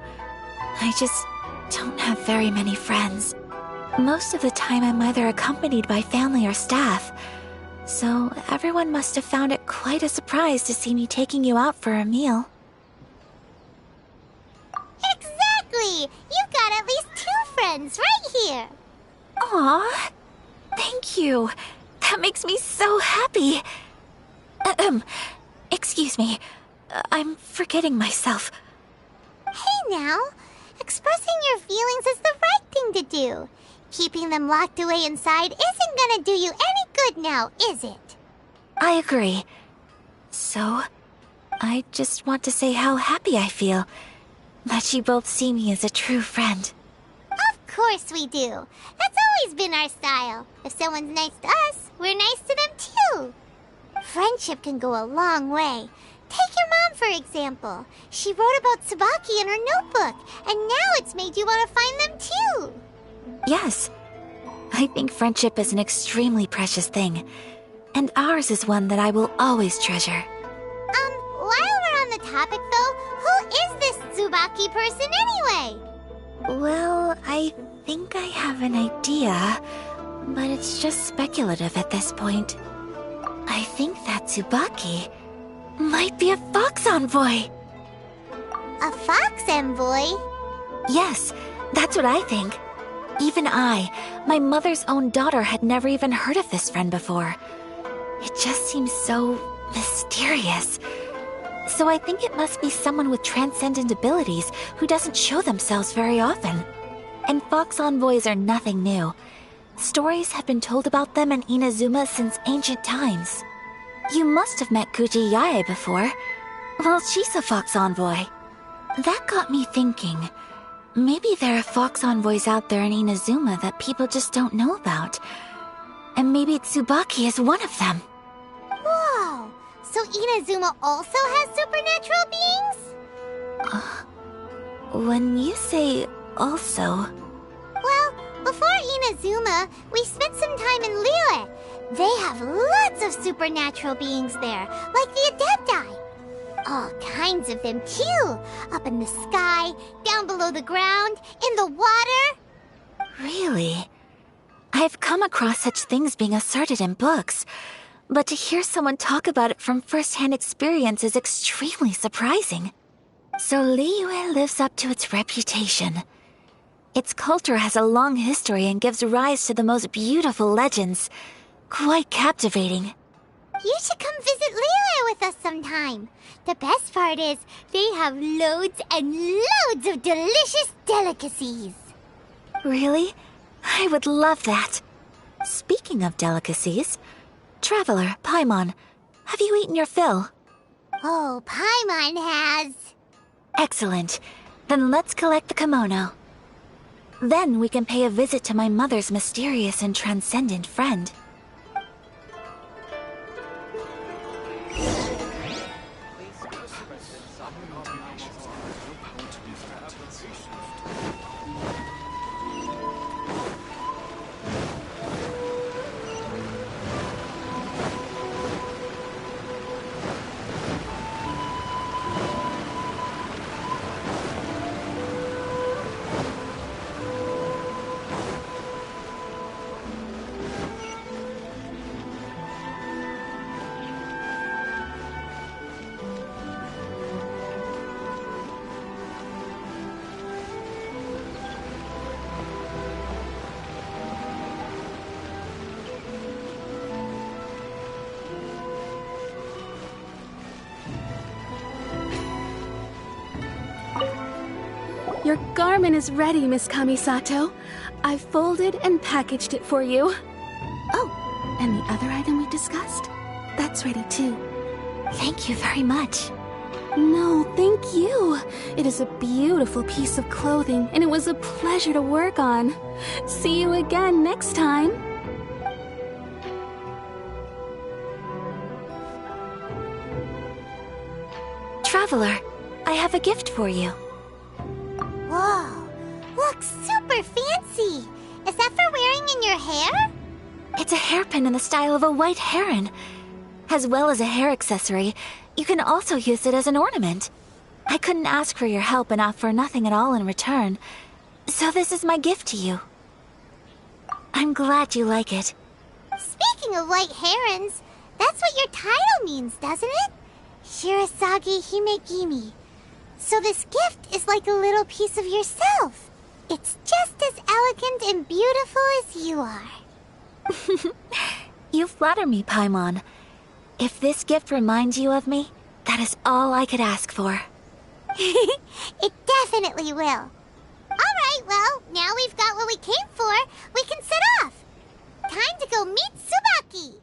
I just don't have very many friends. Most of the time I'm either accompanied by family or staff, so everyone must have found it quite a surprise to see me taking you out for a meal. Exactly! You've got at least 2 friends right here. Aw, thank you. That makes me so happy. Excuse me. I'm forgetting myself. Hey now, expressing your feelings is the right thing to do. Keeping them locked away inside isn't gonna do you any good now, is it? I agree. So, I just want to say how happy I feel that you both see me as a true friend. Of course we do. That's always been our style. If someone's nice to us, we're nice to them too. Friendship can go a long way. Take your mom, for example. She wrote about Tsubaki in her notebook, and now it's made you want to find them too. Yes. I think friendship is an extremely precious thing, and ours is one that I will always treasure. While we're on the topic though, who is this Tsubaki person anyway? Well, I think I have an idea, but it's just speculative at this point. I think that Tsubaki might be a fox envoy. A fox envoy? Yes, that's what I think. Even I, my mother's own daughter, had never even heard of this friend before. It just seems so mysterious. So I think it must be someone with transcendent abilities who doesn't show themselves very often. And fox envoys are nothing new. Stories have been told about them in Inazuma since ancient times. You must have met Kuji Yae before. Well, she's a fox envoy. That got me thinking. Maybe there are fox envoys out there in Inazuma that people just don't know about. And maybe Tsubaki is one of them. Whoa! So Inazuma also has supernatural beings? When you say also... Well, before Inazuma, we spent some time in Liyue. They have lots of supernatural beings there, like the Adepti. All kinds of them too. Up in the sky, down below the ground, in the water. Really? I've come across such things being asserted in books, but to hear someone talk about it from first-hand experience is extremely surprising. So Liyue lives up to its reputation. Its culture has a long history and gives rise to the most beautiful legends. Quite captivating. You should come visit Liyue with us sometime. The best part is, they have loads and loads of delicious delicacies. Really? I would love that. Speaking of delicacies, Traveler, Paimon, have you eaten your fill? Oh, Paimon has. Excellent. Then let's collect the kimono. Then we can pay a visit to my mother's mysterious and transcendent friend. Your garment is ready, Miss Kamisato. I've folded and packaged it for you. Oh, and the other item we discussed? That's ready too. Thank you very much. No, thank you. It is a beautiful piece of clothing, and it was a pleasure to work on. See you again next time. Traveler, I have a gift for you. Whoa, looks super fancy. Is that for wearing in your hair? It's a hairpin in the style of a white heron. As well as a hair accessory, you can also use it as an ornament. I couldn't ask for your help and offer nothing at all in return, so this is my gift to you. I'm glad you like it. Speaking of white herons, that's what your title means, doesn't it? Shirasagi Himegimi. So this gift is like a little piece of yourself. It's just as elegant and beautiful as you are. You flatter me, Paimon. If this gift reminds you of me, That is all I could ask for. It definitely will. Alright, well, now we've got what we came for. We can set off. Time to go meet Tsubaki.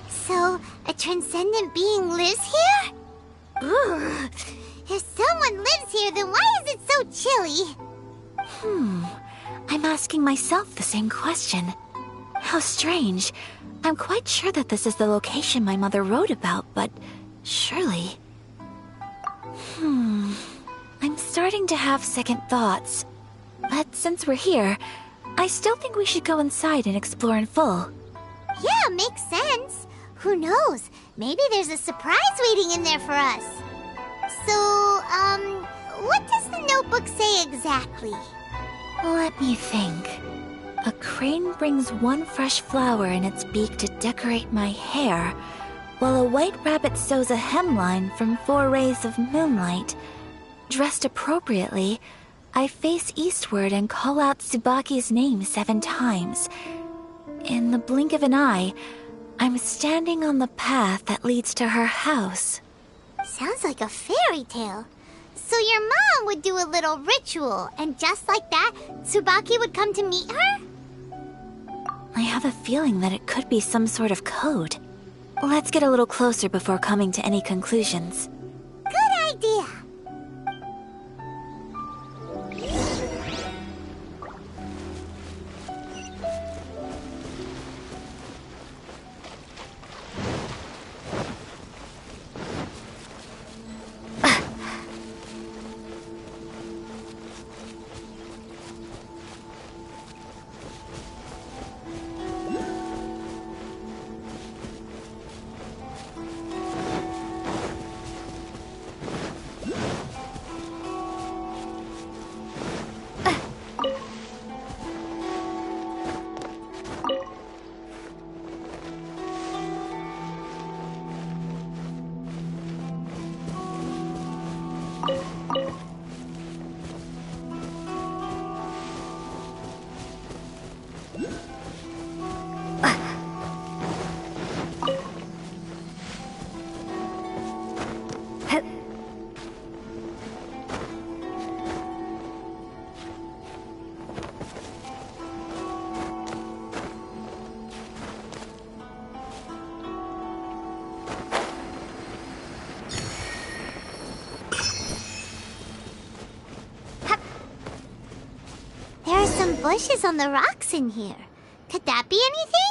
So, a transcendent being lives here? Ugh. If someone lives here, then why is it so chilly? I'm asking myself the same question. How strange. I'm quite sure that this is the location my mother wrote about, but surely... I'm starting to have second thoughts. But since we're here, I still think we should go inside and explore in full. Yeah, makes sense. Who knows? Maybe there's a surprise waiting in there for us. So, what does the notebook say exactly? Let me think. A crane brings one fresh flower in its beak to decorate my hair, while a white rabbit sews a hemline from 4 rays of moonlight. Dressed appropriately, I face eastward and call out Tsubaki's name 7 times. In the blink of an eye, I'm standing on the path that leads to her house. Sounds like a fairy tale. So your mom would do a little ritual, and just like that, Tsubaki would come to meet her? I have a feeling that it could be some sort of code. Let's get a little closer before coming to any conclusions. Good idea. bushes on the rocks in here. Could that be anything?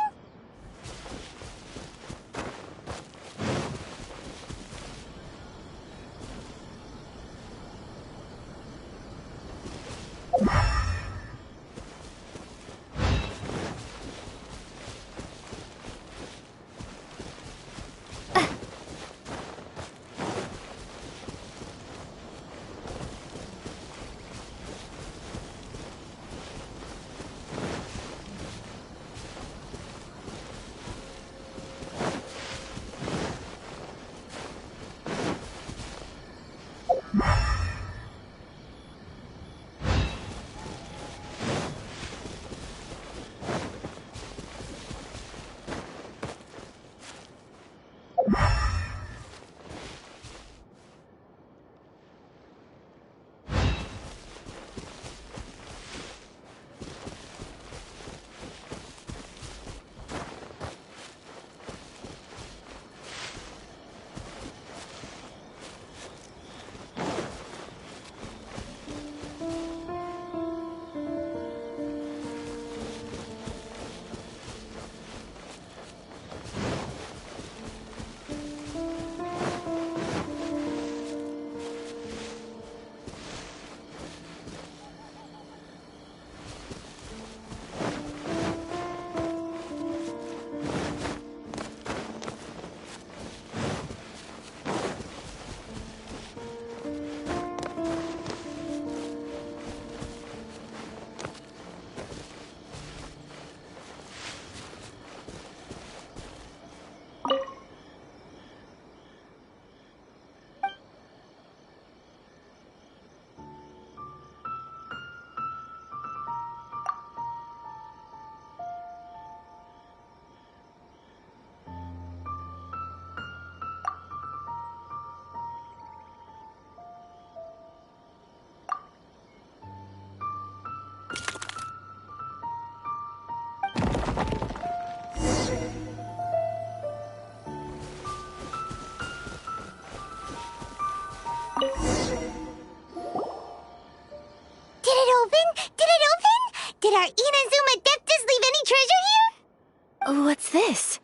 Did our Inazuma Adeptus leave any treasure here? What's this?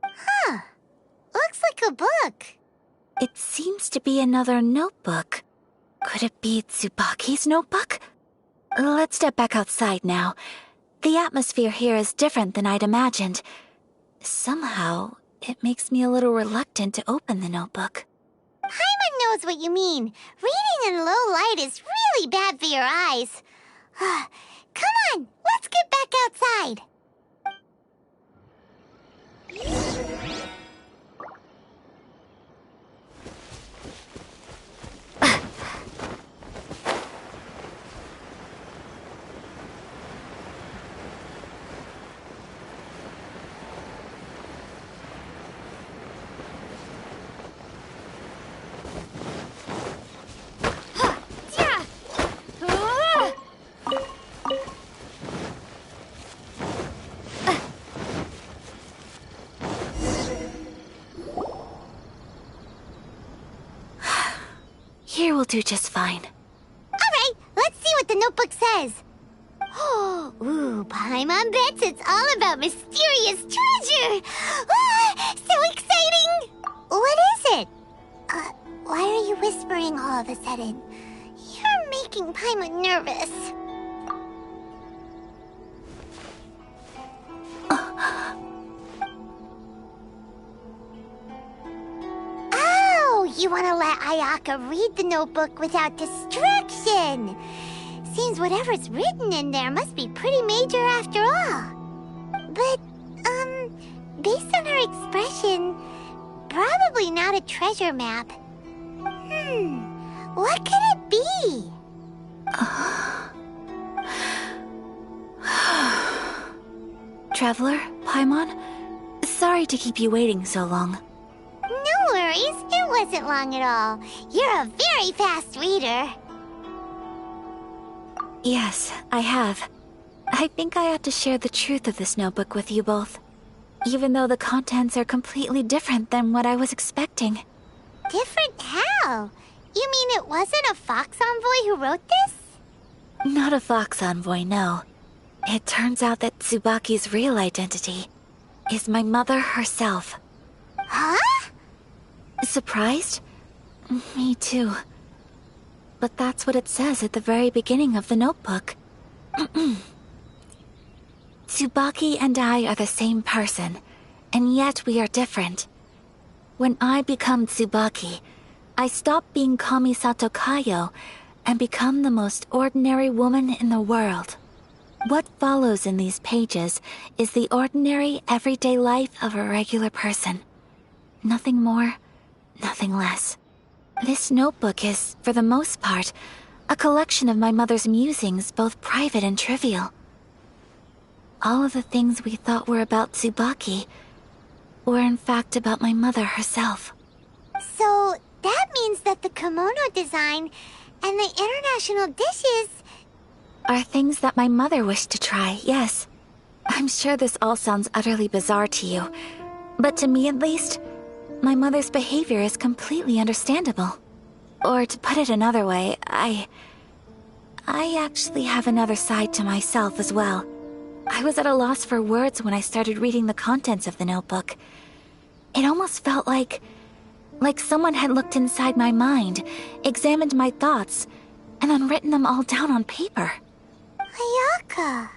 Huh. Looks like a book. It seems to be another notebook. Could it be Tsubaki's notebook? Let's step back outside now. The atmosphere here is different than I'd imagined. Somehow, it makes me a little reluctant to open the notebook. Paimon knows what you mean. Reading in low light is really bad for your eyes. Come on, let's get back outside. Here will do just fine. Alright, let's see what the notebook says. Ooh, Paimon bets it's all about mysterious treasure! So exciting! What is it? Why are you whispering all of a sudden? You're making Paimon nervous. You want to let Ayaka read the notebook without distraction. Seems whatever's written in there must be pretty major after all. But, based on her expression, probably not a treasure map. What could it be? Traveler, Paimon, sorry to keep you waiting so long. No worries, it wasn't long at all. You're a very fast reader. Yes, I have. I think I ought to share the truth of this notebook with you both, even though the contents are completely different than what I was expecting. Different how? You mean it wasn't a Fox Envoy who wrote this? Not a Fox Envoy, no. It turns out that Tsubaki's real identity is my mother herself. Huh? Surprised? Me too. But that's what it says at the very beginning of the notebook. Tsubaki and I are the same person, and yet we are different. When I become Tsubaki, I stop being Kamisato Kayo and become the most ordinary woman in the world. What follows in these pages is the ordinary, everyday life of a regular person. Nothing more, nothing less. This notebook is, for the most part, a collection of my mother's musings, both private and trivial. All of the things we thought were about Tsubaki were in fact about my mother herself. So, that means that the kimono design and the international dishes are things that my mother wished to try, yes. I'm sure this all sounds utterly bizarre to you, but to me at least, my mother's behavior is completely understandable. Or to put it another way, I actually have another side to myself as well. I was at a loss for words when I started reading the contents of the notebook. It almost felt like someone had looked inside my mind, examined my thoughts, and then written them all down on paper. Ayaka.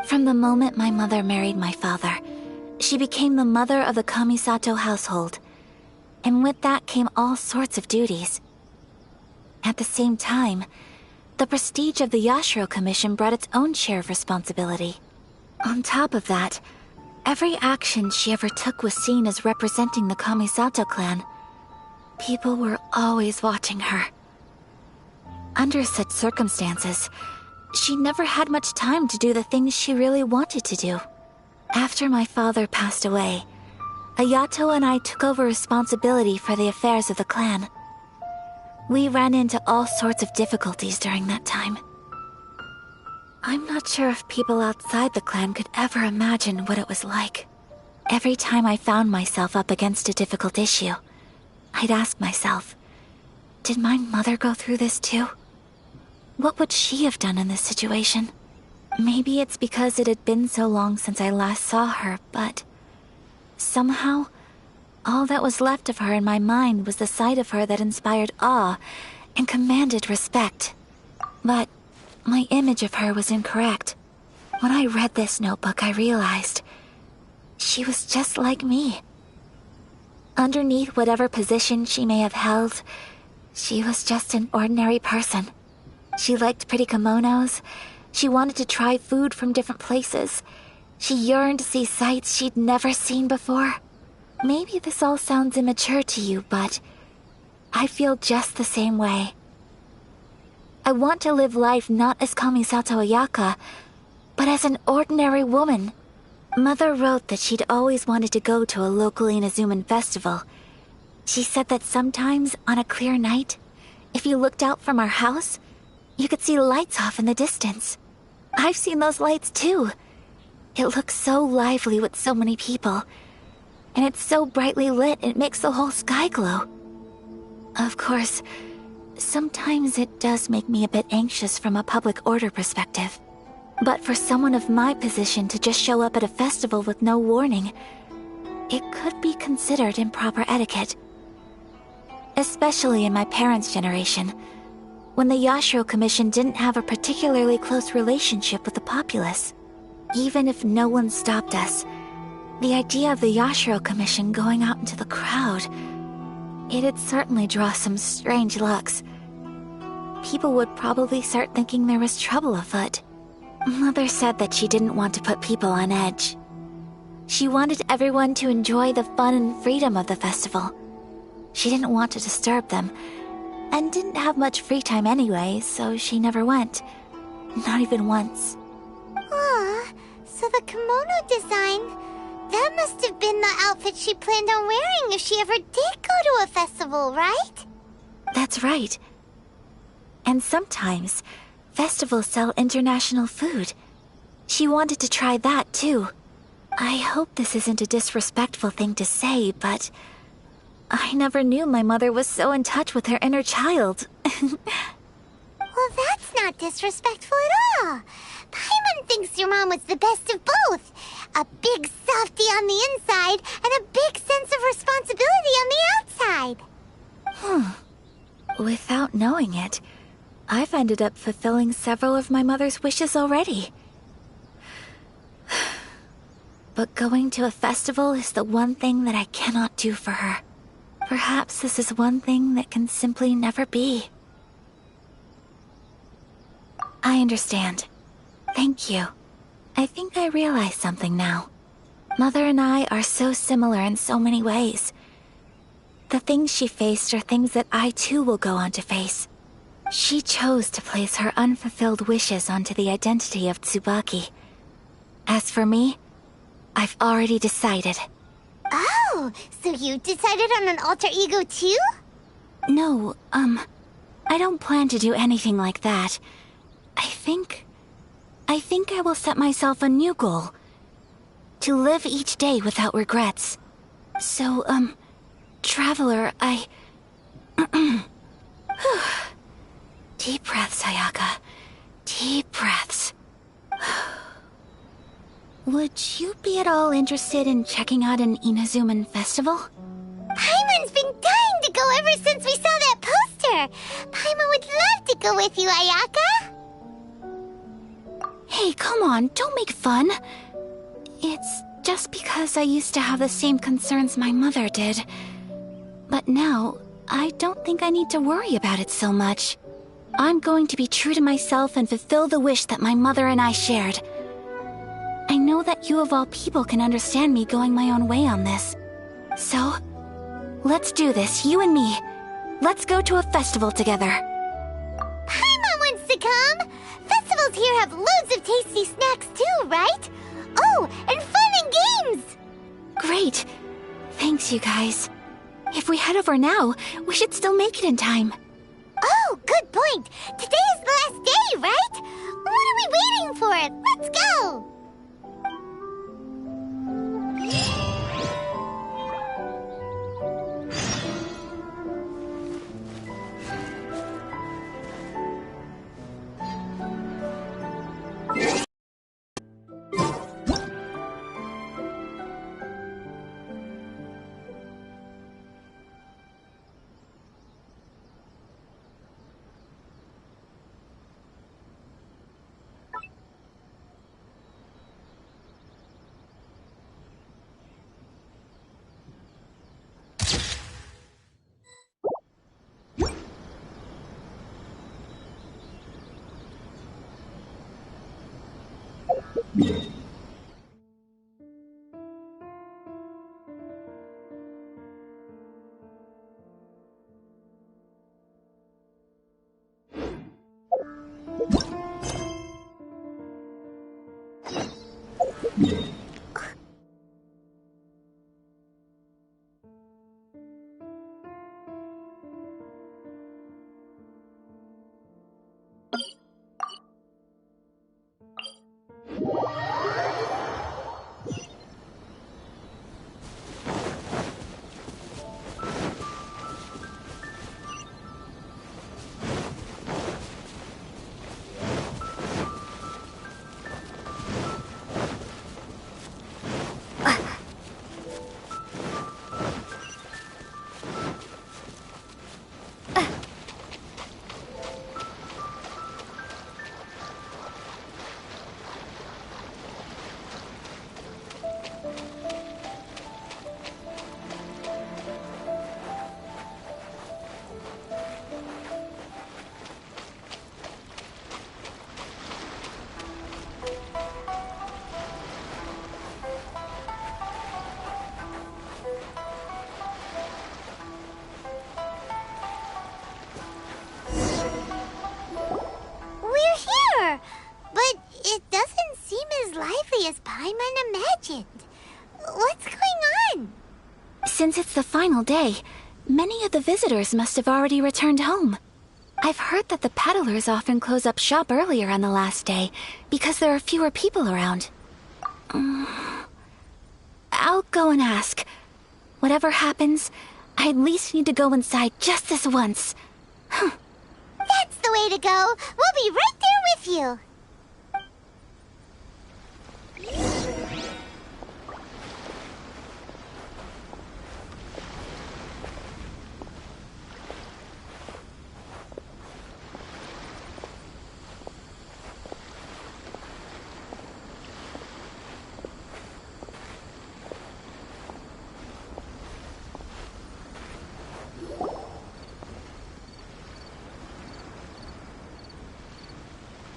From the moment my mother married my father, she became the mother of the Kamisato household, and with that came all sorts of duties. At the same time, the prestige of the Yashiro Commission brought its own share of responsibility. On top of that, every action she ever took was seen as representing the Kamisato clan. People were always watching her. Under such circumstances, she never had much time to do the things she really wanted to do. After my father passed away, Ayato and I took over responsibility for the affairs of the clan. We ran into all sorts of difficulties during that time. I'm not sure if people outside the clan could ever imagine what it was like. Every time I found myself up against a difficult issue, I'd ask myself, did my mother go through this too? What would she have done in this situation? Maybe it's because it had been so long since I last saw her, but somehow, all that was left of her in my mind was the side of her that inspired awe and commanded respect. But my image of her was incorrect. When I read this notebook, I realized she was just like me. Underneath whatever position she may have held, she was just an ordinary person. She liked pretty kimonos. She wanted to try food from different places. She yearned to see sights she'd never seen before. Maybe this all sounds immature to you, but I feel just the same way. I want to live life not as Kamisato Ayaka, but as an ordinary woman. Mother wrote that she'd always wanted to go to a local Inazuman festival. She said that sometimes, on a clear night, if you looked out from our house, you could see lights off in the distance. I've seen those lights too. It looks so lively with so many people, and it's so brightly lit it makes the whole sky glow. Of course, sometimes it does make me a bit anxious from a public order perspective. But for someone of my position to just show up at a festival with no warning, it could be considered improper etiquette. Especially in my parents' generation, when the Yashiro Commission didn't have a particularly close relationship with the populace. Even if no one stopped us, the idea of the Yashiro Commission going out into the crowd, it'd certainly draw some strange looks. People would probably start thinking there was trouble afoot. Mother said that she didn't want to put people on edge. She wanted everyone to enjoy the fun and freedom of the festival. She didn't want to disturb them, and didn't have much free time anyway, so she never went. Not even once. Aw, so the kimono design, that must have been the outfit she planned on wearing if she ever did go to a festival, right? That's right. And sometimes, festivals sell international food. She wanted to try that too. I hope this isn't a disrespectful thing to say, but I never knew my mother was so in touch with her inner child. Well, that's not disrespectful at all. Paimon thinks your mom was the best of both. A big softie on the inside and a big sense of responsibility on the outside. Without knowing it, I've ended up fulfilling several of my mother's wishes already. But going to a festival is the one thing that I cannot do for her. Perhaps this is one thing that can simply never be. I understand. Thank you. I think I realize something now. Mother and I are so similar in so many ways. The things she faced are things that I too will go on to face. She chose to place her unfulfilled wishes onto the identity of Tsubaki. As for me, I've already decided. Oh, so you decided on an alter ego too? No, I don't plan to do anything like that. I think I will set myself a new goal. To live each day without regrets. So, Traveler, Deep breaths, Ayaka. Deep breaths. Would you be at all interested in checking out an Inazuman festival? Paimon's been dying to go ever since we saw that poster. Paimon would love to go with you, Ayaka. Hey, come on, don't make fun. It's just because I used to have the same concerns my mother did. But now, I don't think I need to worry about it so much. I'm going to be true to myself and fulfill the wish that my mother and I shared. I know that you of all people can understand me going my own way on this. So, let's do this, you and me. Let's go to a festival together. Paimon wants to come! Festivals here have loads of tasty snacks too, right? Oh, and fun and games! Great. Thanks, you guys. If we head over now, we should still make it in time. Oh, good point. Today is the last day, right? What are we waiting for? Let's go! As Paimon imagined. What's going on? Since it's the final day, many of the visitors must have already returned home. I've heard that the peddlers often close up shop earlier on the last day because there are fewer people around. I'll go and ask. Whatever happens, I at least need to go inside just this once. That's the the way to go. We'll be right there with you.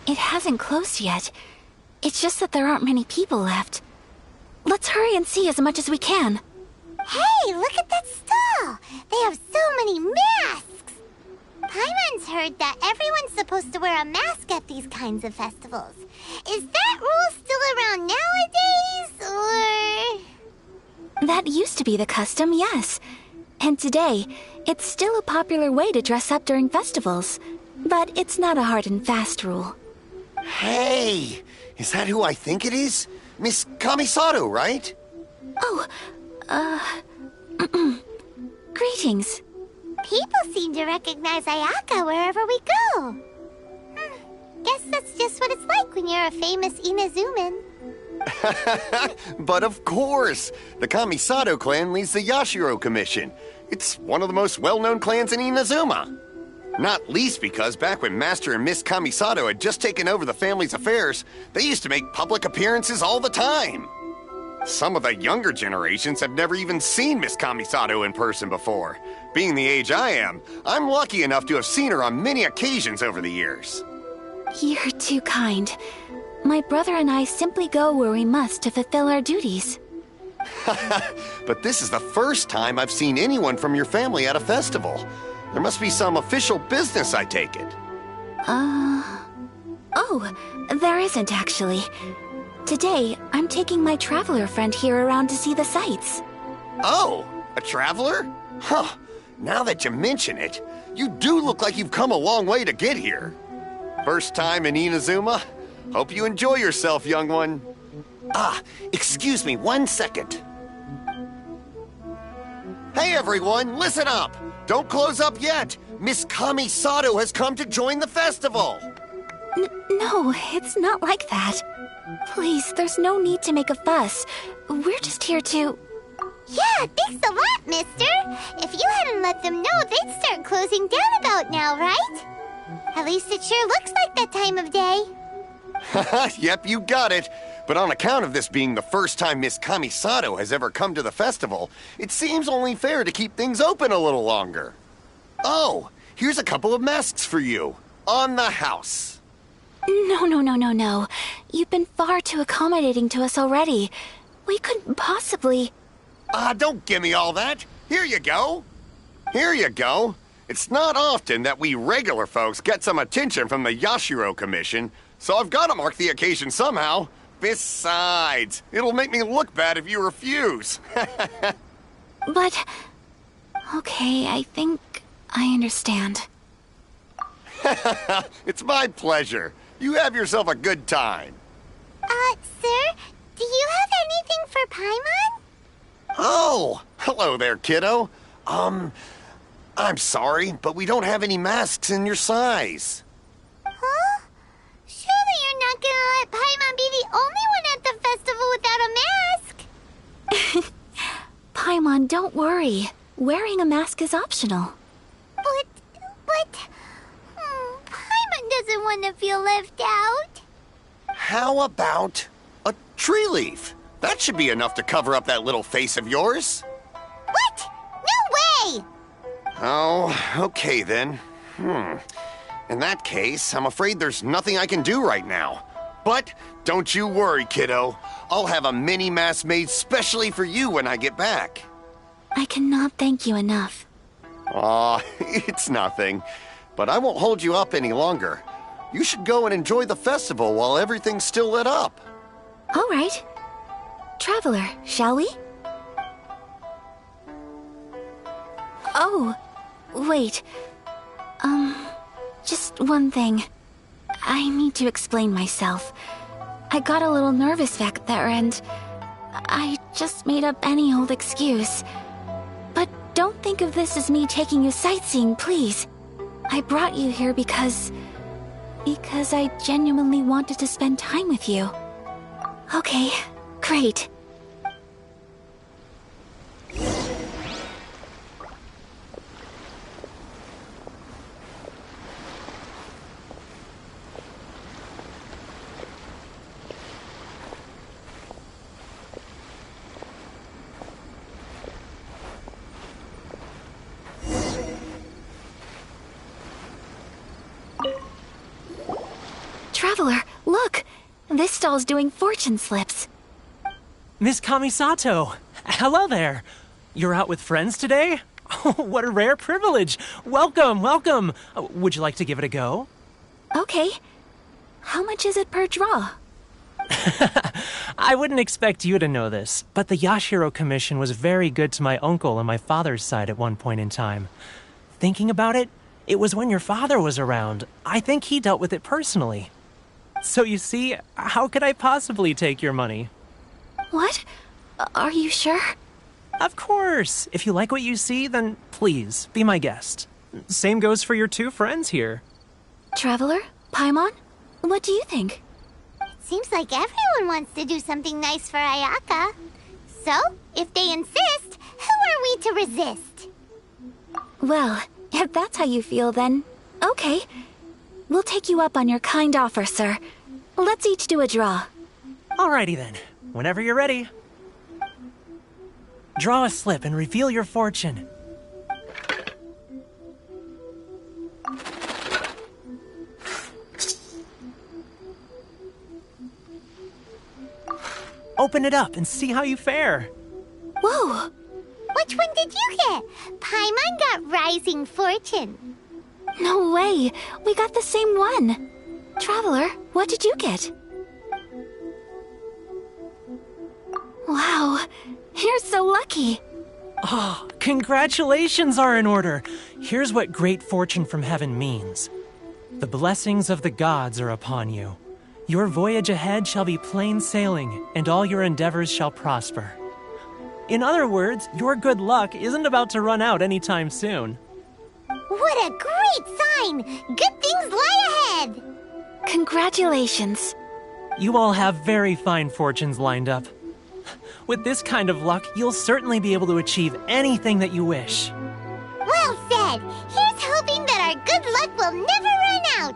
It hasn't closed yet. It's just that there aren't many people left. Let's hurry and see as much as we can. Hey, look at that stall! They have so many masks! Paimon's heard that everyone's supposed to wear a mask at these kinds of festivals. Is that rule still around nowadays, or...? That used to be the custom, yes. And today, it's still a popular way to dress up during festivals. But it's not a hard and fast rule. Hey! Is that who I think it is? Miss Kamisato, right? Oh, greetings. People seem to recognize Ayaka wherever we go. Guess that's just what it's like when you're a famous Inazuman. But of course! The Kamisato clan leads the Yashiro Commission. It's one of the most well-known clans in Inazuma. Not least because back when Master and Miss Kamisato had just taken over the family's affairs, they used to make public appearances all the time. Some of the younger generations have never even seen Miss Kamisato in person before. Being the age I am, I'm lucky enough to have seen her on many occasions over the years. You're too kind. My brother and I simply go where we must to fulfill our duties. But this is the first time I've seen anyone from your family at a festival. There must be some official business, I take it. Oh, there isn't actually. Today, I'm taking my traveler friend here around to see the sights. Oh, a traveler? Huh. Now that you mention it, you do look like you've come a long way to get here. First time in Inazuma? Hope you enjoy yourself, young one. Excuse me 1 second. Hey everyone, listen up! Don't close up yet! Miss Kamisato has come to join the festival! No, it's not like that. Please, there's no need to make a fuss. We're just here to... Yeah, thanks a lot, mister! If you hadn't let them know, they'd start closing down about now, right? At least it sure looks like that time of day. Yep, you got it. But on account of this being the first time Miss Kamisato has ever come to the festival, it seems only fair to keep things open a little longer. Oh, here's a couple of masks for you. On the house. No. You've been far too accommodating to us already. We couldn't possibly... Don't give me all that. Here you go. Here you go. It's not often that we regular folks get some attention from the Yashiro Commission, so I've got to mark the occasion somehow. Besides, it'll make me look bad if you refuse. But... Okay, I think I understand. It's my pleasure. You have yourself a good time. Sir, do you have anything for Paimon? Oh, hello there, kiddo. I'm sorry, but we don't have any masks in your size. Huh? Surely you're not gonna let Paimon be the only one at the festival without a mask? Paimon, don't worry. Wearing a mask is optional. But... Paimon doesn't want to feel left out. How about a tree leaf? That should be enough to cover up that little face of yours. What? No way! Oh, okay then. In that case, I'm afraid there's nothing I can do right now. But don't you worry, kiddo. I'll have a mini mask made specially for you when I get back. I cannot thank you enough. Aw, it's nothing. But I won't hold you up any longer. You should go and enjoy the festival while everything's still lit up. All right. Traveler, shall we? Oh, wait. Just one thing. I need to explain myself. I got a little nervous back there and I just made up any old excuse. But don't think of this as me taking you sightseeing, please. I brought you here because I genuinely wanted to spend time with you. Okay, great. Traveler, look! This stall's doing fortune slips. Miss Kamisato! Hello there! You're out with friends today? Oh, what a rare privilege! Welcome, welcome! Would you like to give it a go? Okay. How much is it per draw? I wouldn't expect you to know this, but the Yashiro Commission was very good to my uncle on my father's side at one point in time. Thinking about it, it was when your father was around. I think he dealt with it personally. So you see, how could I possibly take your money? What? Are you sure? Of course. If you like what you see, then please, be my guest. Same goes for your two friends here. Traveler? Paimon? What do you think? Seems like everyone wants to do something nice for Ayaka. So, if they insist, who are we to resist? Well, if that's how you feel, then okay. We'll take you up on your kind offer, sir. Let's each do a draw. Alrighty then. Whenever you're ready. Draw a slip and reveal your fortune. Open it up and see how you fare. Whoa! Which one did you get? Paimon got Rising Fortune. No way! We got the same one! Traveler, what did you get? Wow, you're so lucky! Oh, congratulations are in order! Here's what great fortune from heaven means. The blessings of the gods are upon you. Your voyage ahead shall be plain sailing, and all your endeavors shall prosper. In other words, your good luck isn't about to run out anytime soon. What a great sign! Good things lie ahead! Congratulations. You all have very fine fortunes lined up. With this kind of luck, you'll certainly be able to achieve anything that you wish. Well said! Here's hoping that our good luck will never run out!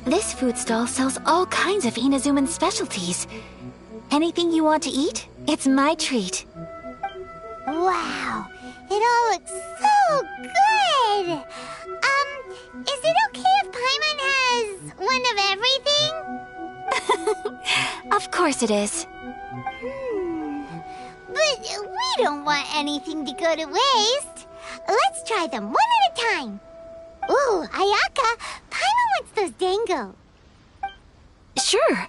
This food stall sells all kinds of Inazuman specialties. Anything you want to eat, it's my treat. Wow, it all looks so good! Is it okay if Paimon has one of everything? Of course it is. But we don't want anything to go to waste. Let's try them one at a time. Ooh, Ayaka, Paimon wants those dango. Sure.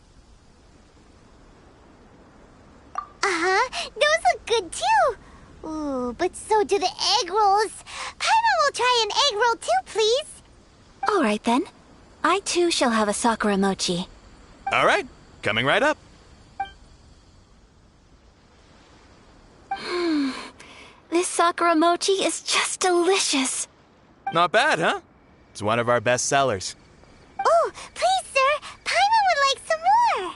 Uh-huh, those look good too. Ooh, but so do the egg rolls. Paimon will try an egg roll too, please. All right then. I too shall have a sakura mochi. All right, coming right up. This sakura mochi is just delicious. Not bad, huh? It's one of our best sellers. Oh, please, sir. Paimon would like some more.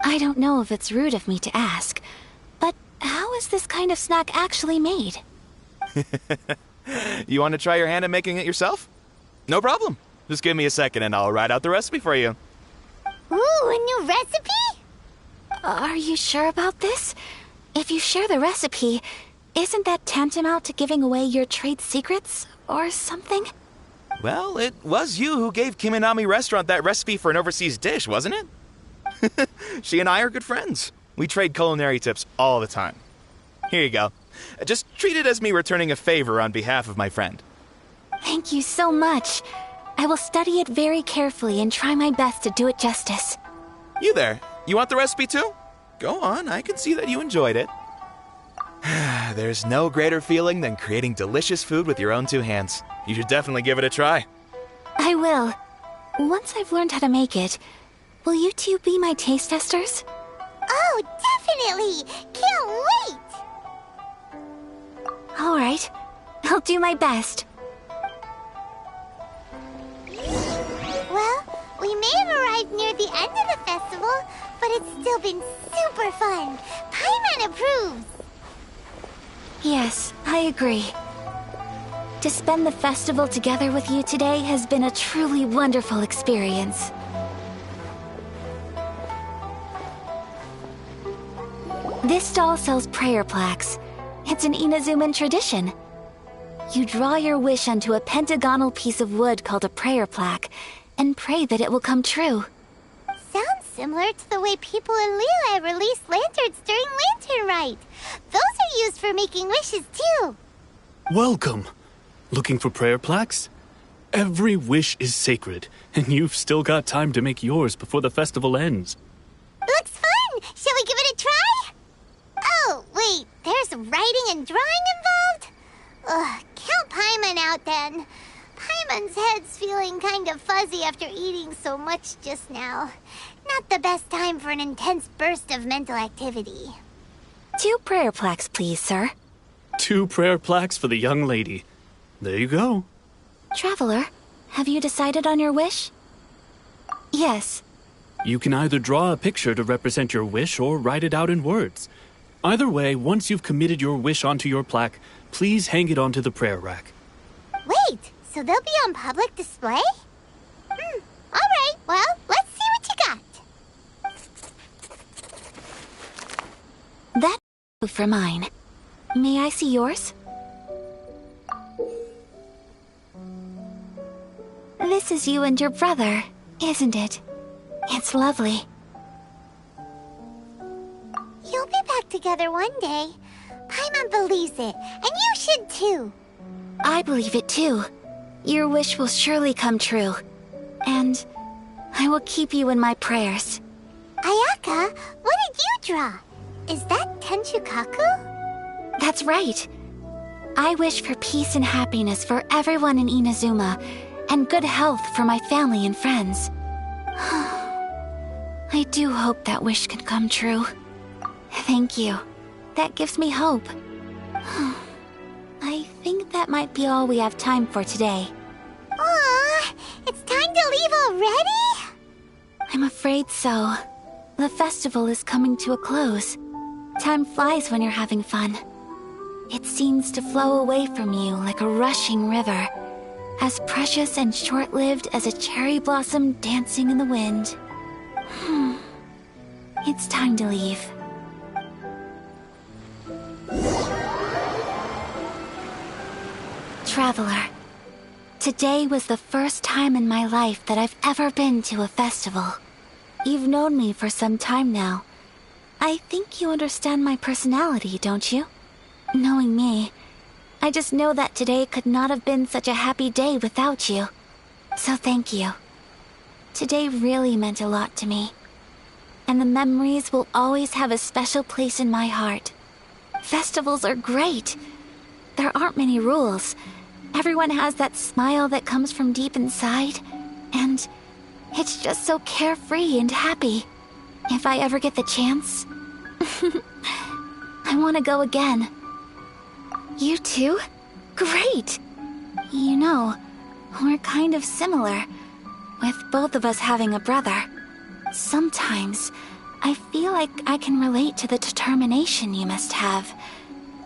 I don't know if it's rude of me to ask, but how is this kind of snack actually made? You want to try your hand at making it yourself? No problem. Just give me a second and I'll write out the recipe for you. Ooh, a new recipe? Are you sure about this? If you share the recipe, isn't that tantamount to giving away your trade secrets or something? Well, it was you who gave Kiminami Restaurant that recipe for an overseas dish, wasn't it? She and I are good friends. We trade culinary tips all the time. Here you go. Just treat it as me returning a favor on behalf of my friend. Thank you so much. I will study it very carefully and try my best to do it justice. You there, you want the recipe too? Go on, I can see that you enjoyed it. There's no greater feeling than creating delicious food with your own two hands. You should definitely give it a try. I will. Once I've learned how to make it, will you two be my taste testers? Oh, definitely! Can't wait! All right. I'll do my best. Well, we may have arrived near the end of the festival, but it's still been super fun. Paimon approves. Yes, I agree. To spend the festival together with you today has been a truly wonderful experience. This stall sells prayer plaques. It's an Inazuman tradition. You draw your wish onto a pentagonal piece of wood called a prayer plaque, and pray that it will come true. Sounds similar to the way people in Liyue release lanterns during Lantern Rite. Those are used for making wishes too. Welcome. Looking for prayer plaques? Every wish is sacred, and you've still got time to make yours before the festival ends. Looks fun! Shall we give it a try? Oh, wait, there's writing and drawing involved? Ugh, count Paimon out then. Paimon's head's feeling kind of fuzzy after eating so much just now. Not the best time for an intense burst of mental activity. 2 prayer plaques, please, sir. 2 prayer plaques for the young lady. There you go. Traveler, have you decided on your wish? Yes. You can either draw a picture to represent your wish or write it out in words. Either way, once you've committed your wish onto your plaque, please hang it onto the prayer rack. Wait, so they'll be on public display? Alright, well, let's see what you got. That's for mine. May I see yours? This is you and your brother, isn't it? It's lovely. You'll be back together one day. Paimon believes it, and you should too. I believe it too. Your wish will surely come true. And I will keep you in my prayers. Ayaka, what did you draw? Is that Tenchukaku? That's right. I wish for peace and happiness for everyone in Inazuma, and good health for my family and friends. I do hope that wish can come true. Thank you. That gives me hope. I think that might be all we have time for today. Aw, it's time to leave already? I'm afraid so. The festival is coming to a close. Time flies when you're having fun. It seems to flow away from you like a rushing river, as precious and short-lived as a cherry blossom dancing in the wind. It's time to leave. Traveler, today was the first time in my life that I've ever been to a festival. You've known me for some time now. I think you understand my personality, don't you? Knowing me, I just know that today could not have been such a happy day without you. So thank you. Today really meant a lot to me. And the memories will always have a special place in my heart. Festivals are great. There aren't many rules. Everyone has that smile that comes from deep inside. And it's just so carefree and happy. If I ever get the chance, I want to go again. You too? Great! You know, we're kind of similar, with both of us having a brother. Sometimes, I feel like I can relate to the determination you must have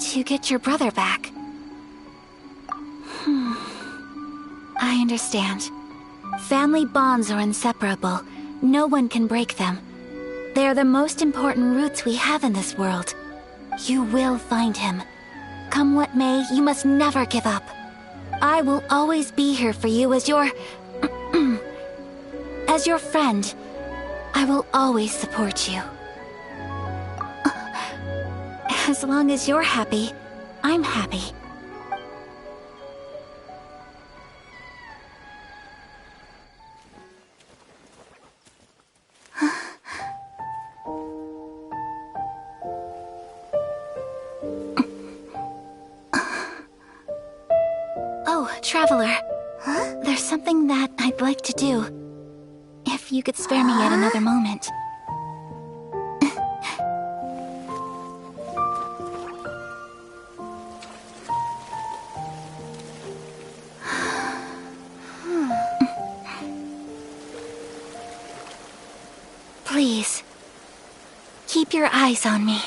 to get your brother back. I understand. Family bonds are inseparable. No one can break them. They are the most important roots we have in this world. You will find him. Come what may, you must never give up. I will always be here for you as your... as your friend. I will always support you. As long as you're happy, I'm happy. Traveler. Huh? There's something that I'd like to do. If you could spare me yet another moment. Please, keep your eyes on me.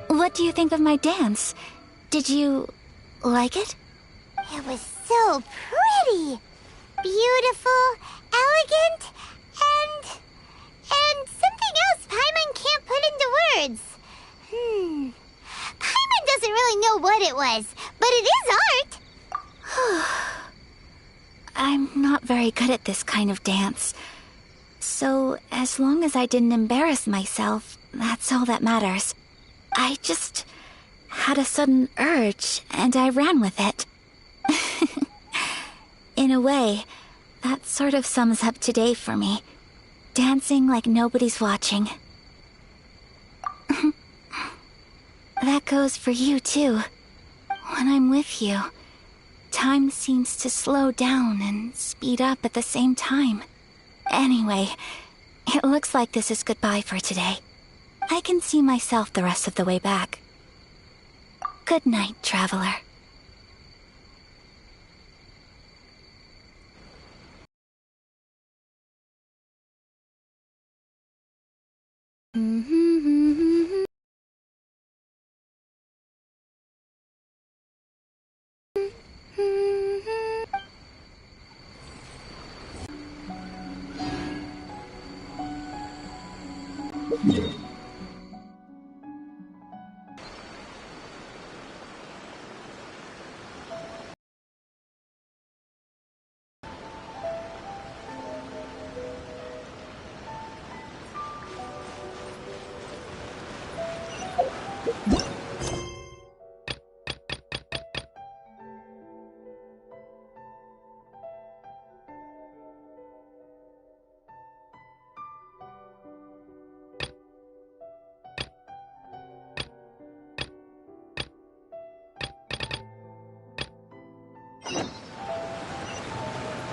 What do you think of my dance? Did you like it? It was so pretty. Beautiful, elegant, and something else Paimon can't put into words. Paimon doesn't really know what it was, but it is art. I'm not very good at this kind of dance. So, as long as I didn't embarrass myself, that's all that matters. I just had a sudden urge, and I ran with it. In a way, that sort of sums up today for me. Dancing like nobody's watching. That goes for you, too. When I'm with you, time seems to slow down and speed up at the same time. Anyway, it looks like this is goodbye for today. I can see myself the rest of the way back. Good night, Traveler.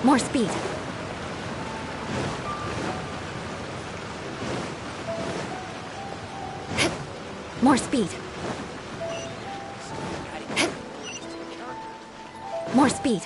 More speed. More speed. More speed.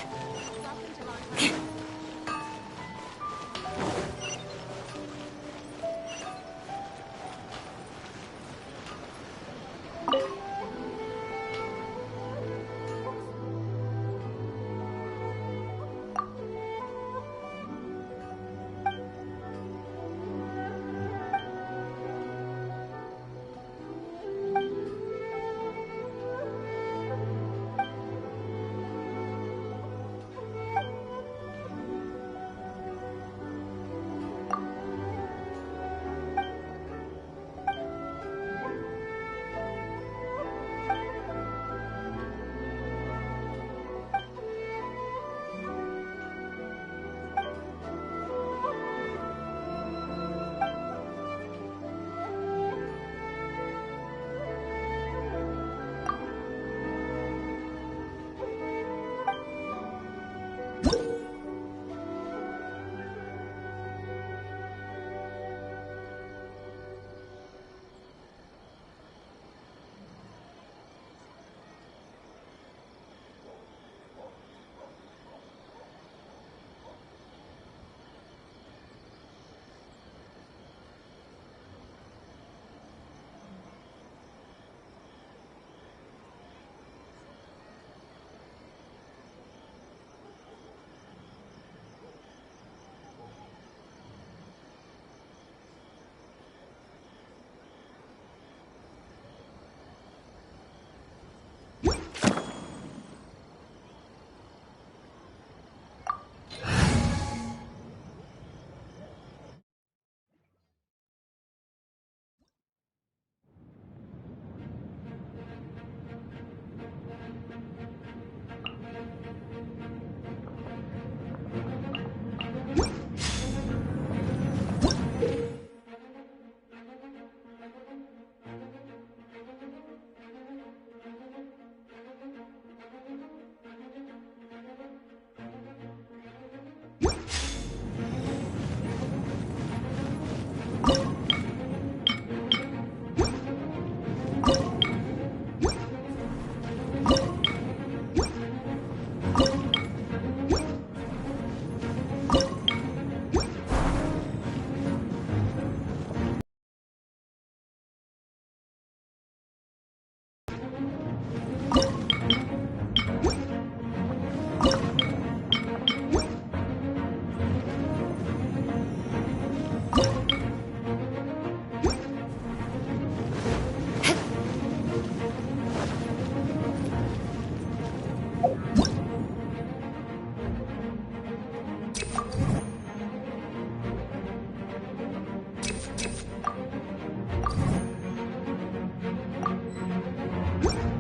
What?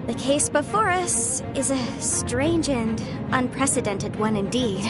The case before us is a strange and unprecedented one indeed.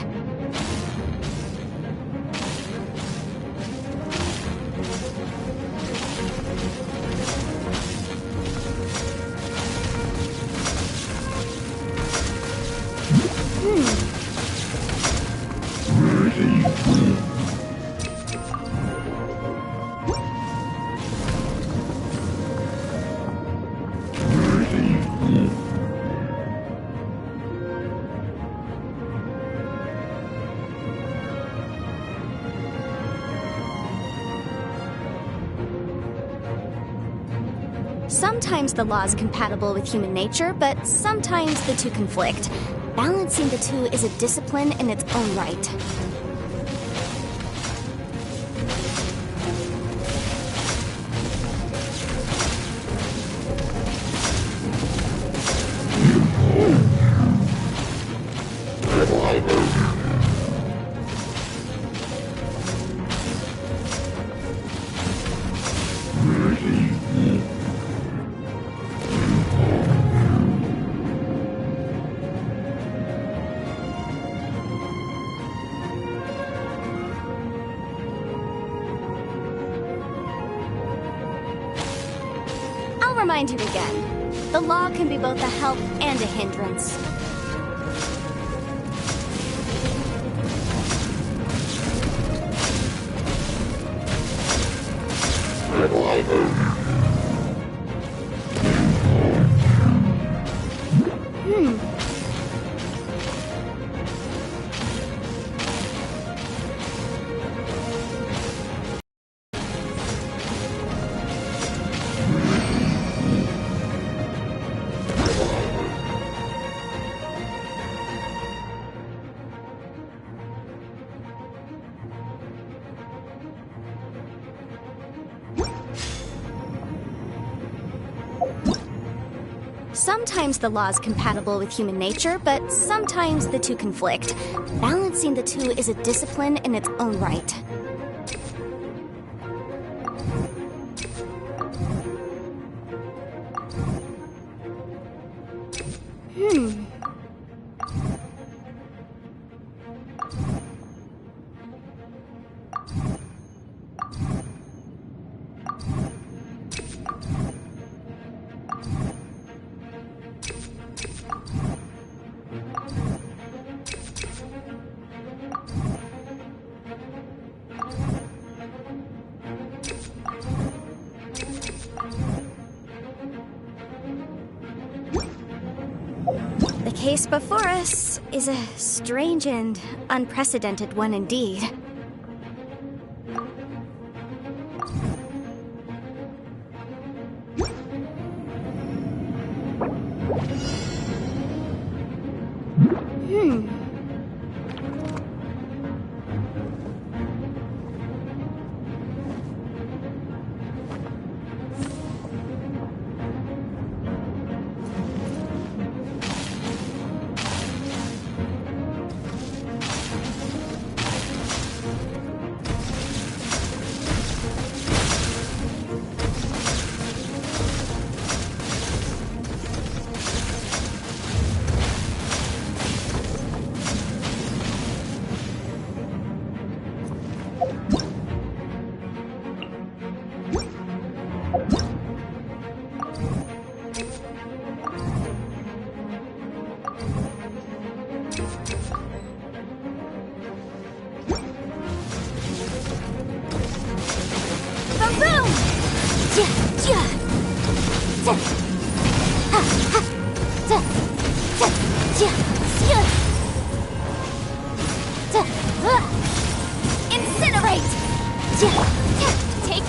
Sometimes the law is compatible with human nature, but sometimes the two conflict. Balancing the two is a discipline in its own right. Remind you again, the law can be both a help and a hindrance. Sometimes the law is compatible with human nature, but sometimes the two conflict. Balancing the two is a discipline in its own right. The case before us is a strange and unprecedented one indeed. Incinerate! Take this! Take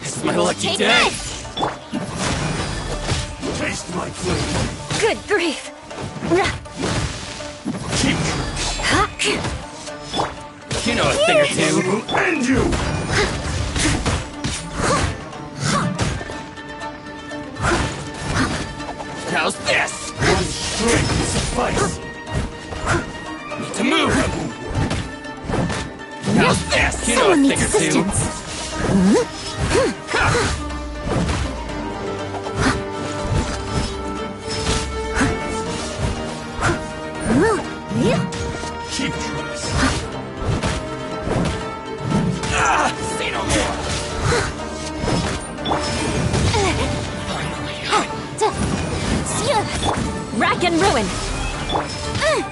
This is my lucky day! Taste my flavor! Good grief! You know a thing or two! Will end you! How's this? One strength is a fight! assistance. Cheap tricks. Say no more. Rack and ruin! Boom!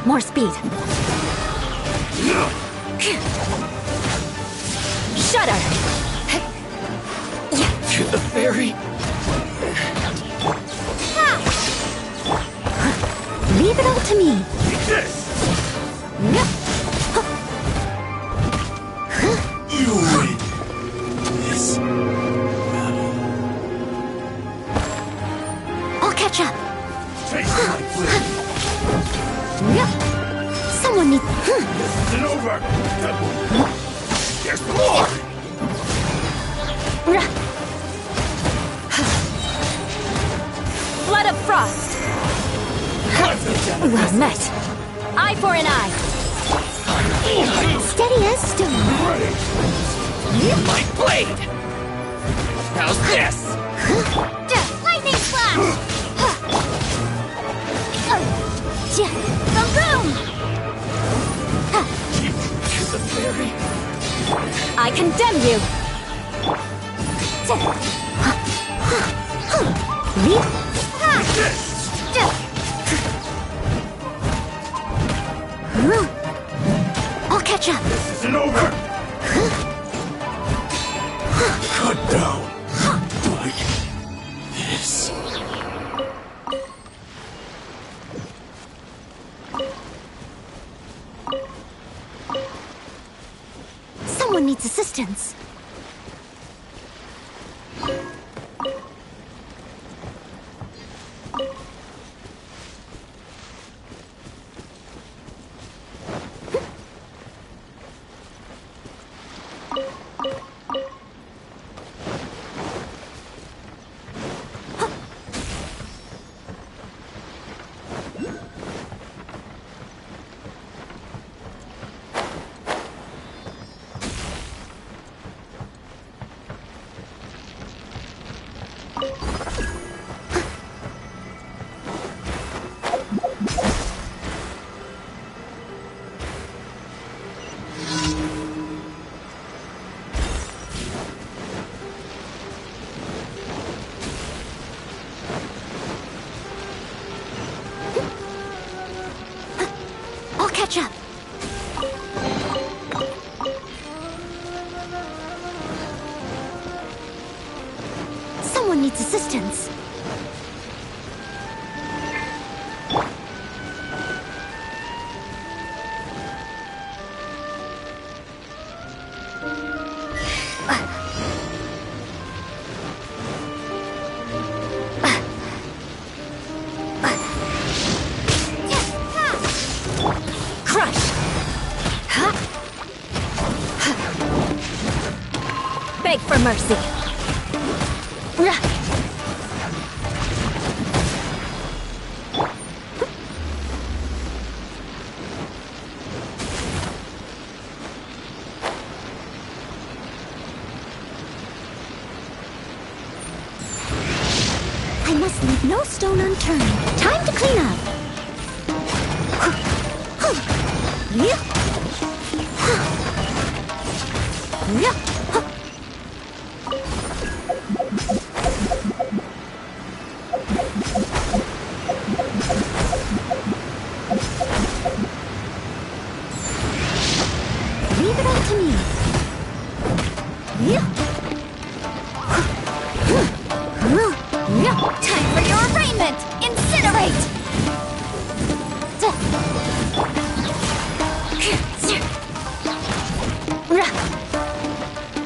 More speed. Shudder! To the fairy. Leave it all to me. You win this. I'll catch up. Taste my blade. Someone needs... This isn't over. There's more. Blood of frost! Well met. Eye for an eye. Steady as stone. My blade. How's this? Lightning flash! Boom! To the fairy. I condemn you. I'll catch up. This isn't over. Cut down. Like this. Someone needs assistance. I'll catch up. Someone needs assistance. Beg for mercy. I must leave no stone unturned. Time to clean up. Leave it all to me. Time for your arraignment! Incinerate!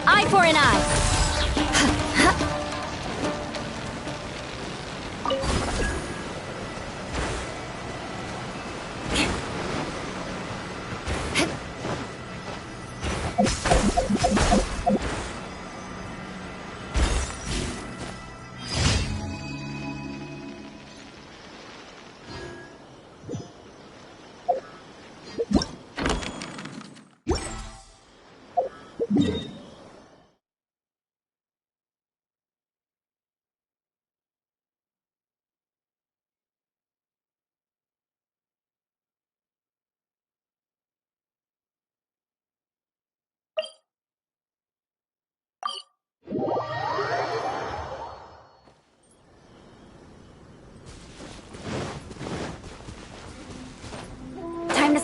Eye for an eye!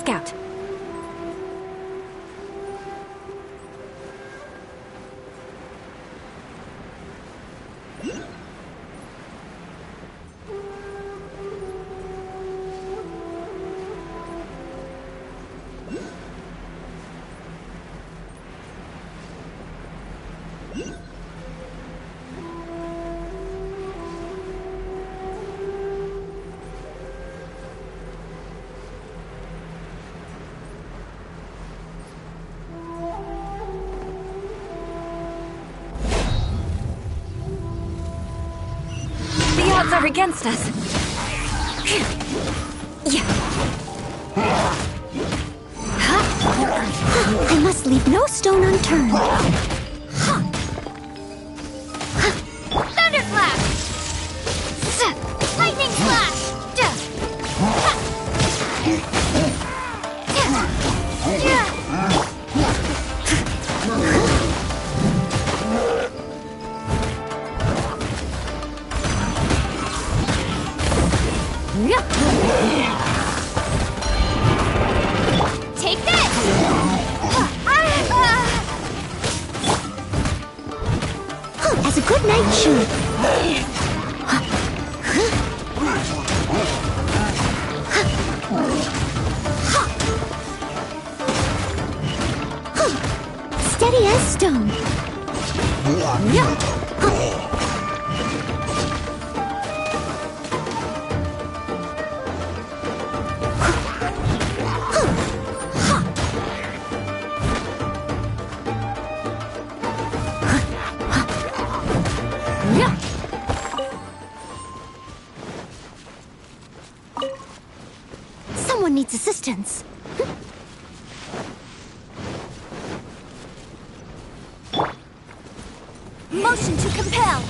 check out. The odds are against us. Yeah. I must leave no stone unturned. Thunderclap! Lightning slash! Take this! As a good night shoe. Steady as stone. Someone needs assistance. Motion to compel.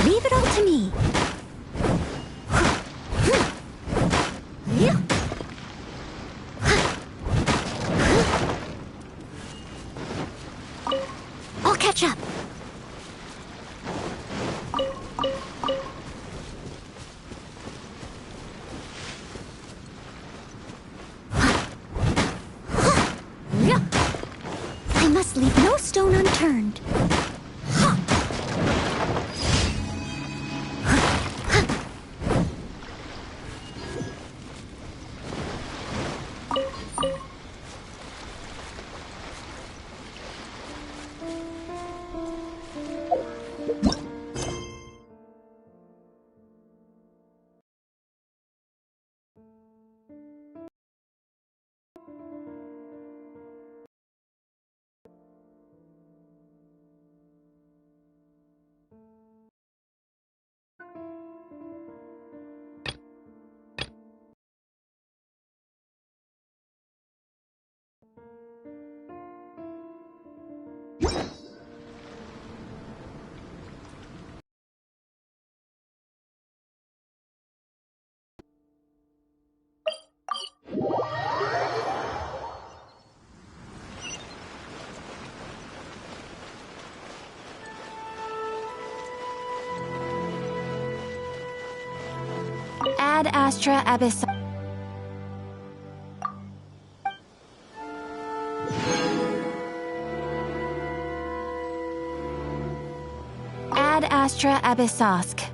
Leave it all to me. I'll catch up. I must leave no stone unturned. Ad Astra Abyss. Ad Astra Abyssosk.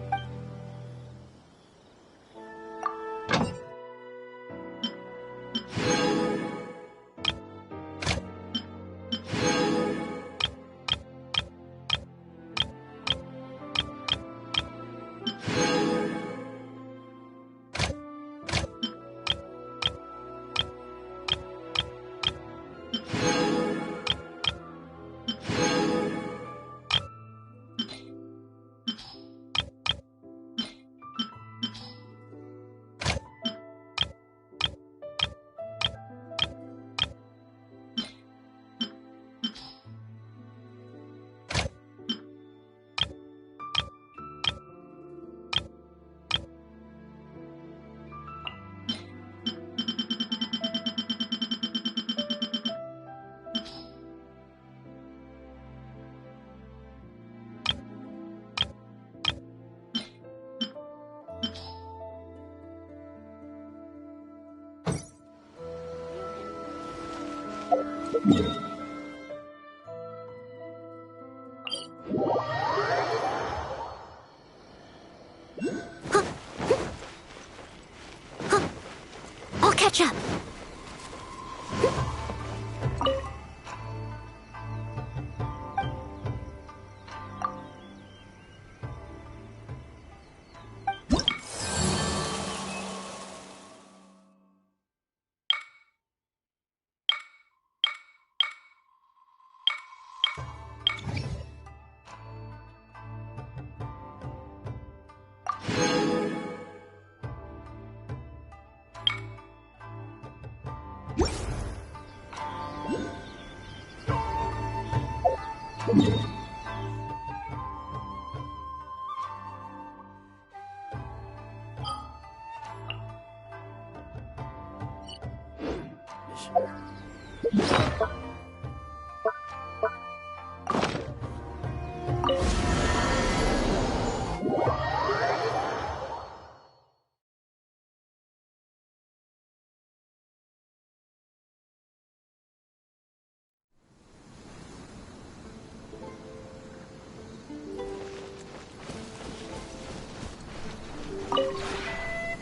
I'll catch up.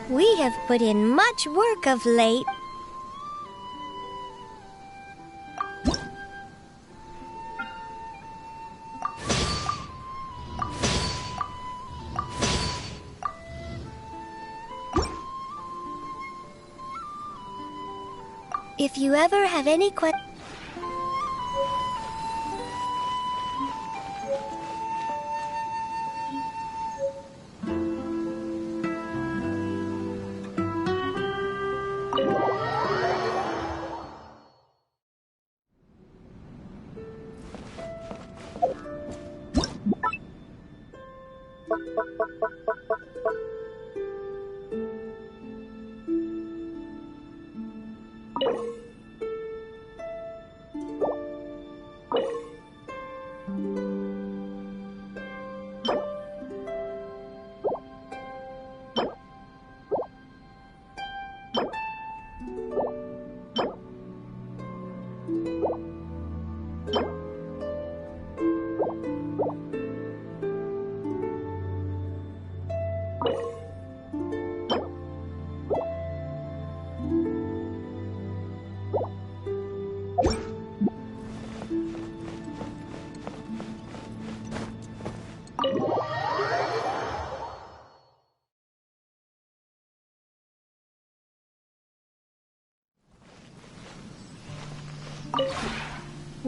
We have put in much work of late. If you ever have any questions...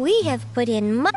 We have put in much...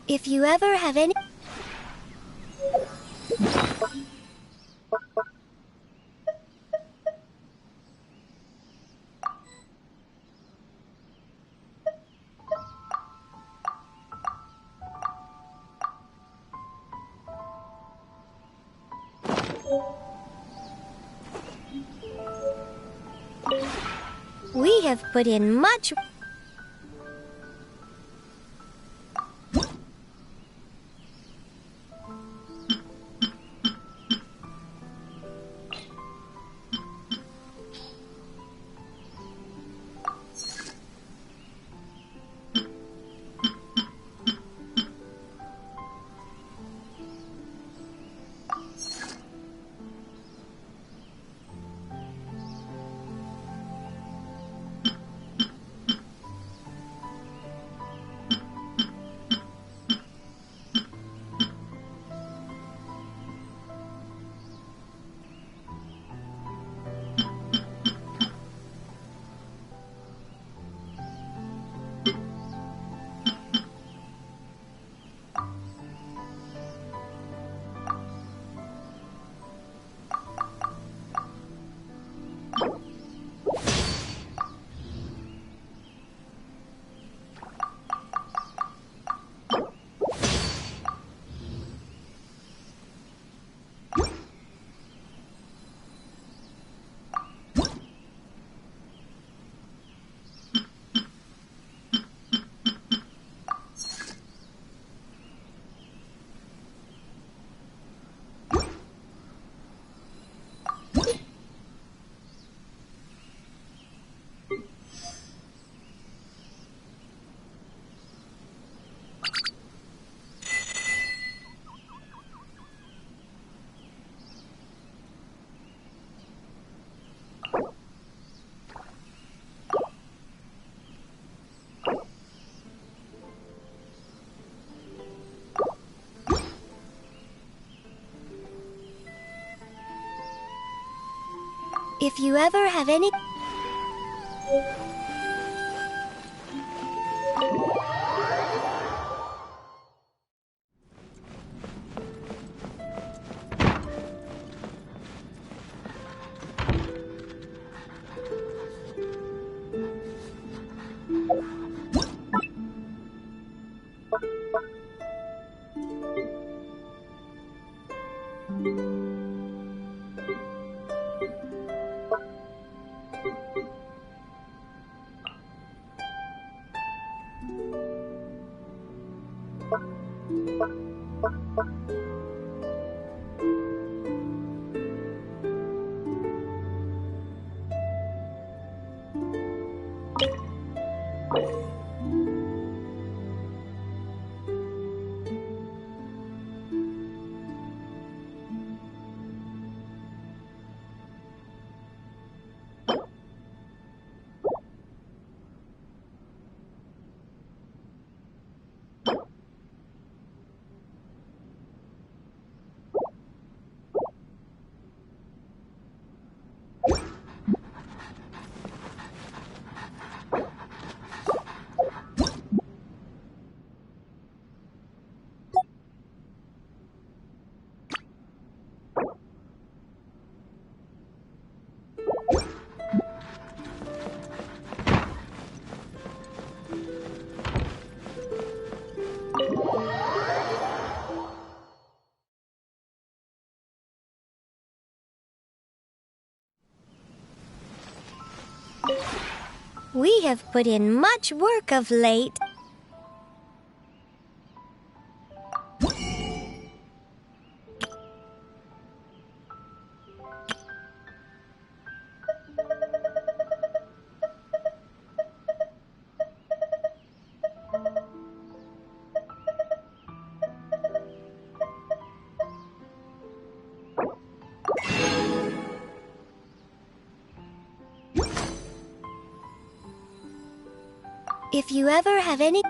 If you ever have any... We have put in much... If you ever have any... We have put in much work of late. If you ever have any...